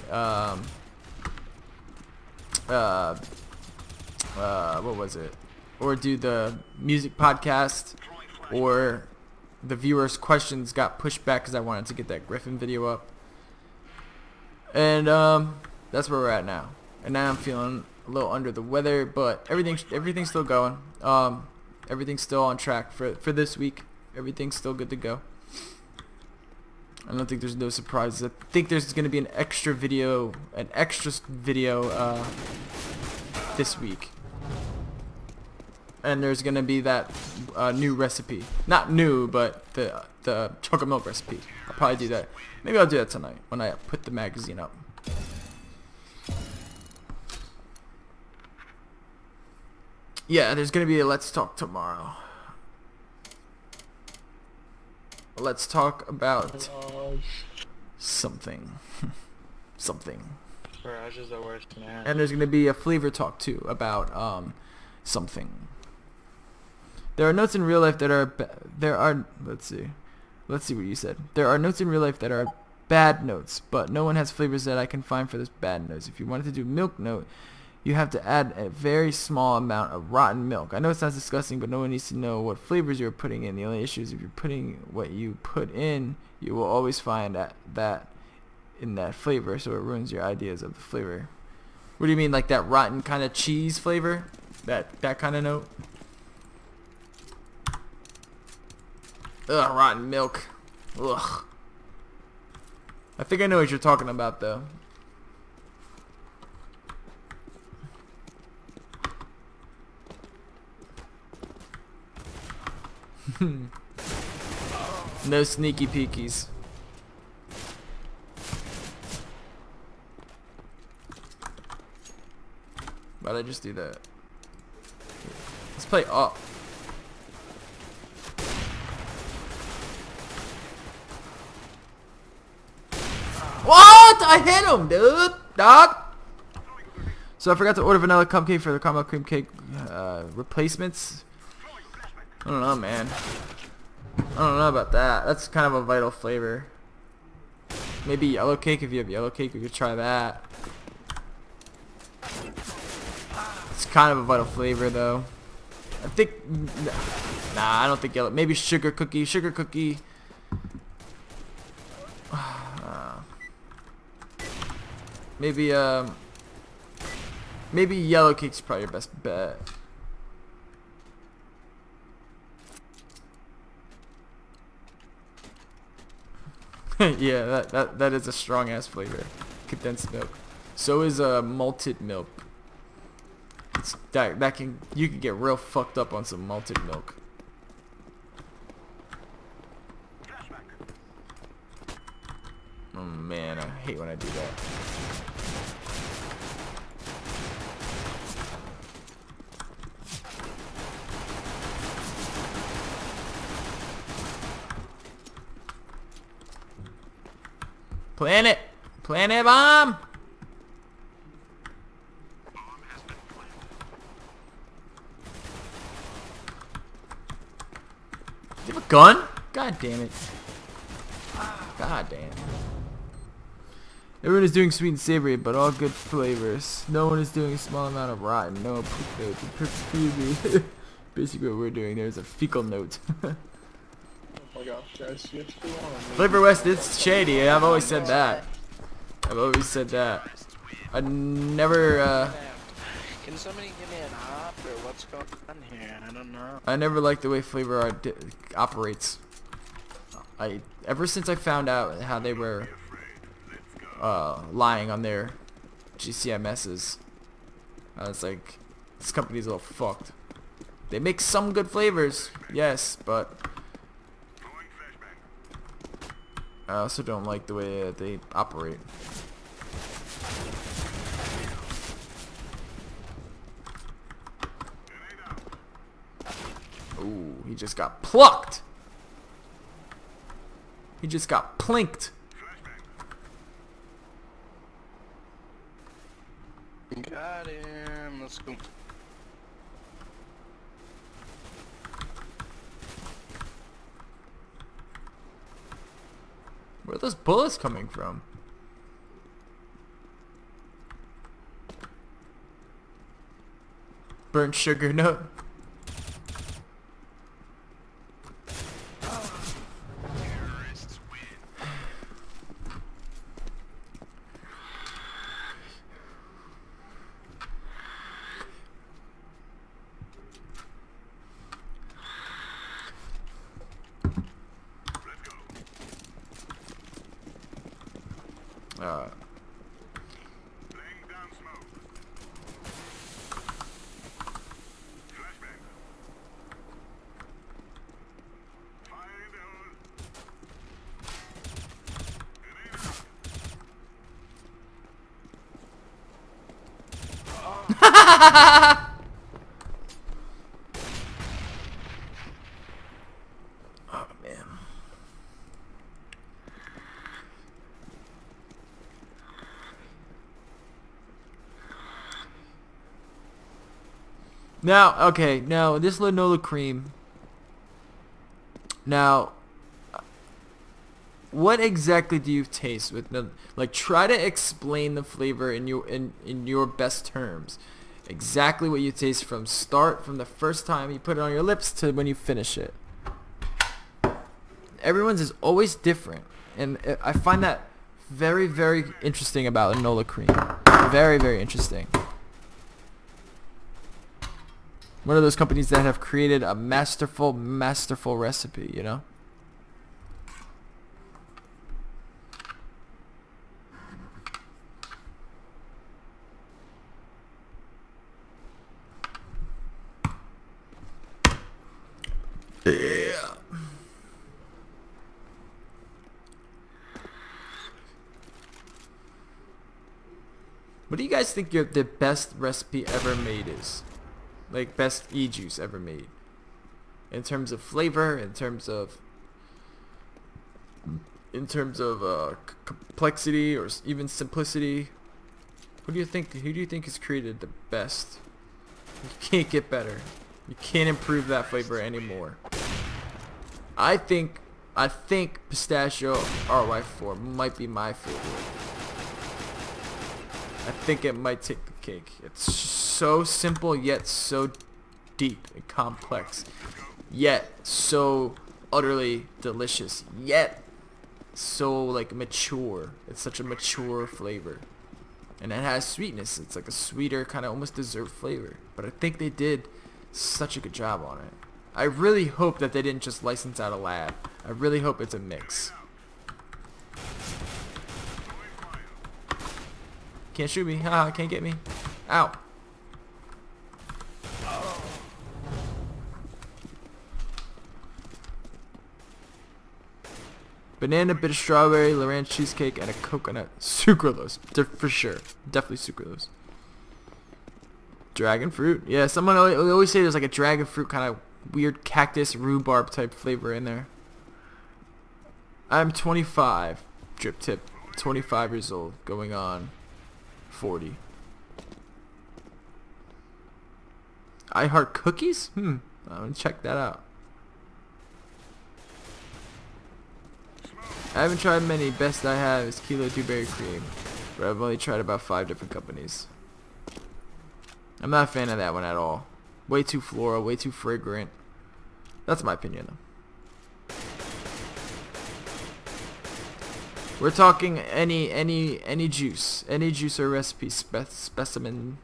A: what was it? Or do the music podcast, or the viewers' questions got pushed back because I wanted to get that Griffin video up. And that's where we're at now. And now I'm feeling a little under the weather, but everything's still going. Everything's still on track for this week. Everything's still good to go. I don't think there's no surprises. I think there's going to be an extra video this week. And there's going to be that new recipe. Not new, but the chocolate milk recipe. I'll probably do that. Maybe I'll do that tonight when I put the magazine up. Yeah, there's going to be a Let's Talk tomorrow. Let's talk about something. Something.
D: Garage is the worst, man.
A: And there's going to be a flavor talk too about something. There are notes in real life that are let's see what you said. There are notes in real life that are bad notes, but no one has flavors that I can find for this bad notes. If you wanted to do milk note, you have to add a very small amount of rotten milk. I know it sounds disgusting, but no one needs to know what flavors you're putting in. The only issue is if you're putting what you put in, you will always find that in that flavor, so it ruins your ideas of the flavor. What do you mean, like that rotten kind of cheese flavor? That kind of note? Ugh, rotten milk. Ugh. I think I know what you're talking about, though. No sneaky peekies. Why'd I just do that? Let's play up. What? I hit him, dude. Dog. So I forgot to order vanilla cupcake for the caramel cream cake replacements. I don't know, man. I don't know about that. That's kind of a vital flavor. Maybe yellow cake. If you have yellow cake, we could try that. It's kind of a vital flavor, though. I think... Nah, I don't think yellow. Maybe sugar cookie. Sugar cookie. Maybe yellow cake's probably your best bet. Yeah, that is a strong ass flavor. Condensed milk. So is malted milk. It's you can get real fucked up on some malted milk. Oh man, I hate when I do that. Planet bomb. Do you have a gun? God damn it. God damn. Everyone is doing sweet and savory, but all good flavors. No one is doing a small amount of rotten. No poop. Basically what we're doing there is a fecal note.
D: Oh my gosh, guys, you have to go on.
A: Flavor West, it's shady. I've always said that. I've always said that. I never,
D: Can somebody give me an op or what's going on here? I don't know.
A: I never liked the way Flavor operates. Ever since I found out how they were lying on their GCMSs, I was like, this company's a little fucked. They make some good flavors, yes, but I also don't like the way they operate. Ooh, he just got plucked. He just got plinked.
D: Got him. Let's go.
A: Where are those bullets coming from? Burnt sugar note. Oh man. Now, okay, now this Linola cream. Now, what exactly do you taste with the, like, try to explain the flavor in your best terms. Exactly what you taste from the first time you put it on your lips to when you finish it. Everyone's is always different, and I find that very, very interesting about Linola cream. Very, very interesting. One of those companies that have created a masterful recipe, you know? Yeah. What do you guys think the best recipe ever made is? Like, best e-juice ever made? In terms of flavor, in terms of complexity, or even simplicity. What do you think? Who do you think has created the best? You can't get better. You can't improve that flavor anymore. I think pistachio RY4 might be my favorite. I think it might take the cake. It's so simple yet so deep and complex, yet so utterly delicious, yet so like mature. It's such a mature flavor, and it has sweetness. It's like a sweeter kind of almost dessert flavor, but I think they did such a good job on it. I really hope that they didn't just license out a lab. I really hope it's a mix. Can't shoot me. Haha, can't get me. Ow. Banana, bit of strawberry, Lorange cheesecake, and a coconut. Sucralose. For sure. Definitely sucralose. Dragon fruit. Yeah, someone always say there's like a dragon fruit kind of weird cactus rhubarb type flavor in there. I'm 25. Drip tip. 25 years old. Going on 40. I Heart Cookies? I'm gonna check that out. I haven't tried many. Best I have is Kilo Dewberry Cream, but I've only tried about 5 different companies. I'm not a fan of that one at all. Way too floral, way too fragrant. That's my opinion though. We're talking any juice, any juice or recipe, specimens.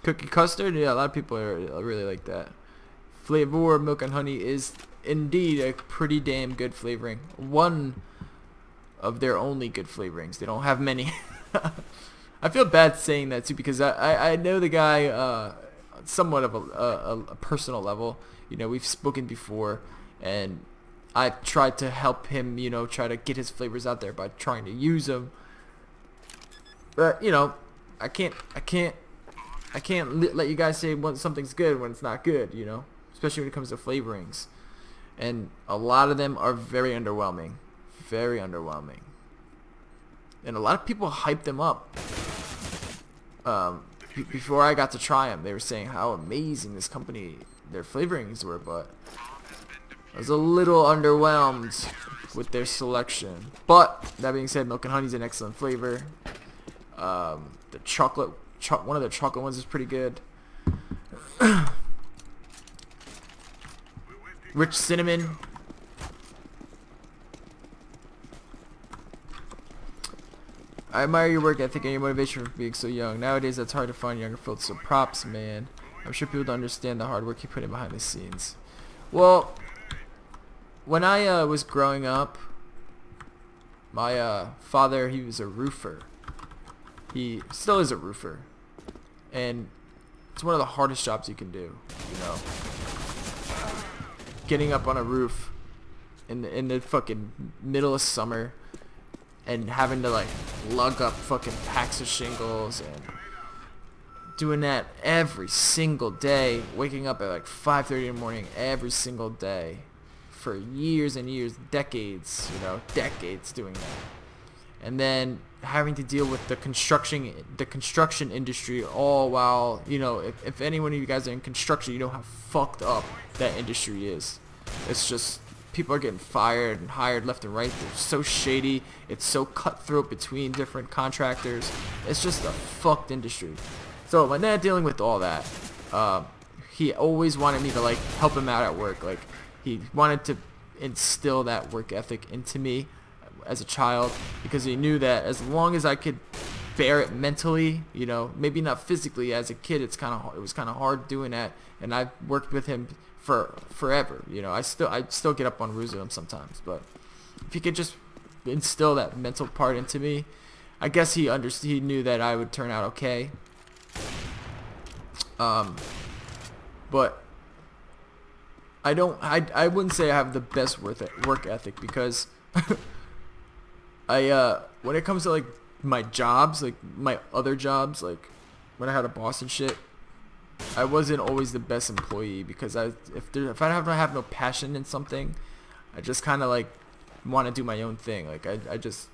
A: Cookie custard, yeah, a lot of people really like that. Flavor milk and honey is indeed a pretty damn good flavoring. One of their only good flavorings. They don't have many. I feel bad saying that too, because I know the guy somewhat of a personal level. You know, we've spoken before, and I tried to help him, you know, try to get his flavors out there by trying to use them. But you know, I can't let you guys say when something's good when it's not good. You know, especially when it comes to flavorings, and a lot of them are very underwhelming, and a lot of people hype them up. Before I got to try them, they were saying how amazing this company, their flavorings were, but I was a little underwhelmed with their selection. But that being said, milk and honey is an excellent flavor. The chocolate, one of the chocolate ones is pretty good. Rich cinnamon. I admire your work ethic and your motivation for being so young. Nowadays, it's hard to find younger folks, so props, man. I'm sure people don't understand the hard work you put in behind the scenes. Well, when I was growing up, my father, he was a roofer. He still is a roofer, and it's one of the hardest jobs you can do. You know, getting up on a roof in the fucking middle of summer, and having to like lug up fucking packs of shingles, and doing that every single day, waking up at like 5:30 in the morning every single day for years and years, decades, you know, decades doing that. And then having to deal with the construction industry, all while, you know, if any one of you guys are in construction, you know how fucked up that industry is. It's just, people are getting fired and hired left and right. They're so shady. It's so cutthroat between different contractors. It's just a fucked industry. So my dad, dealing with all that, he always wanted me to like help him out at work. Like, he wanted to instill that work ethic into me as a child, because he knew that as long as I could bear it mentally, you know, maybe not physically. As a kid, it was kind of hard doing that, and I've worked with him for forever. You know, I still get up on roofs with him sometimes, but if he could just instill that mental part into me, I guess he knew that I would turn out okay. But I wouldn't say I have the best work ethic, because when it comes to like my jobs, like my other jobs, like when I had a boss and shit, I wasn't always the best employee, because if I have no passion in something, I just kind of like want to do my own thing. Like I just,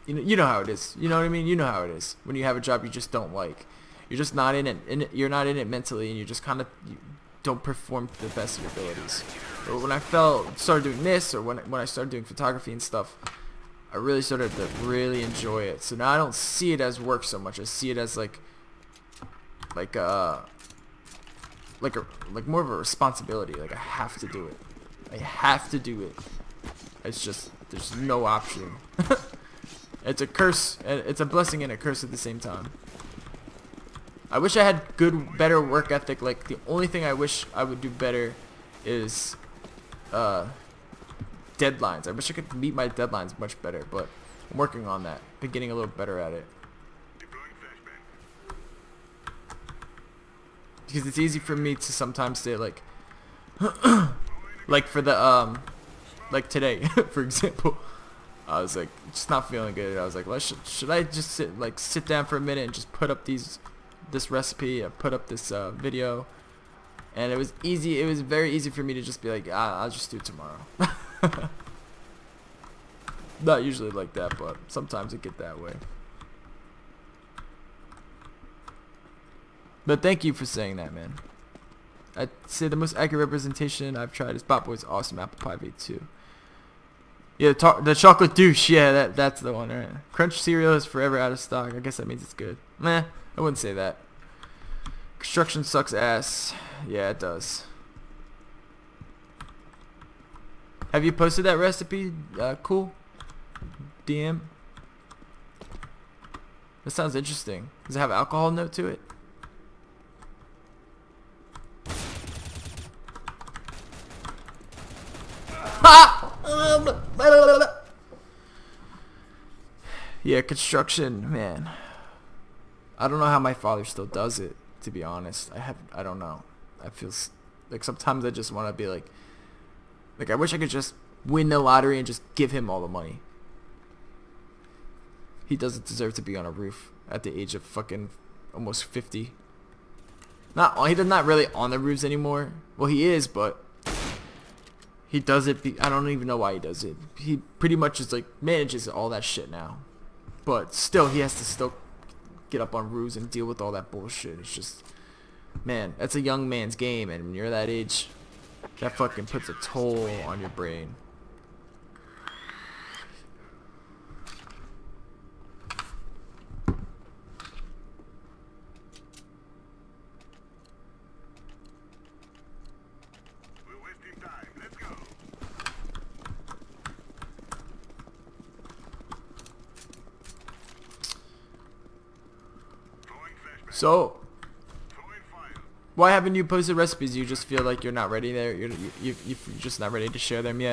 A: you know how it is. You know what I mean? You know how it is when you have a job you just don't like. You're just not in it. You're not in it mentally, and you just kind of don't perform to the best of your abilities. But when I started doing this, or when I started doing photography and stuff, I really started to really enjoy it. So now I don't see it as work so much. I see it as like more of a responsibility. Like, I have to do it. I have to do it. It's just, there's no option. It's a curse, and it's a blessing and a curse at the same time. I wish I had better work ethic. Like, the only thing I wish I would do better is deadlines. I wish I could meet my deadlines much better, but I'm working on that. Been getting a little better at it. Because it's easy for me to sometimes say like like for the like today for example, I was like just not feeling good. I was like, well, should I just sit down for a minute and just put up this recipe, put up this video? And it was easy. It was very easy for me to just be like, I'll just do it tomorrow. Not usually like that, but sometimes it get that way. But thank you for saying that, man. I'd say the most accurate representation I've tried is Pop Boy's awesome apple pie V2. Yeah, the chocolate douche. Yeah, that's the one, right? Crunch cereal is forever out of stock. I guess that means it's good. Meh, I wouldn't say that. Construction sucks ass. Yeah, it does. Have you posted that recipe? Cool. DM. That sounds interesting. Does it have alcohol note to it? Yeah, construction, man. I don't know how my father still does it, to be honest. I don't know. I feel like sometimes I just want to be like I wish I could just win the lottery and just give him all the money. He doesn't deserve to be on a roof at the age of fucking almost 50. He's not really on the roofs anymore. Well, he is, but he does it. I don't even know why he does it. He pretty much just like manages all that shit now. But still, he has to still get up on roofs and deal with all that bullshit. It's just, man, that's a young man's game, and when you're that age, that fucking puts a toll on your brain. So, why haven't you posted recipes? You just feel like you're not ready there? You're just not ready to share them yet?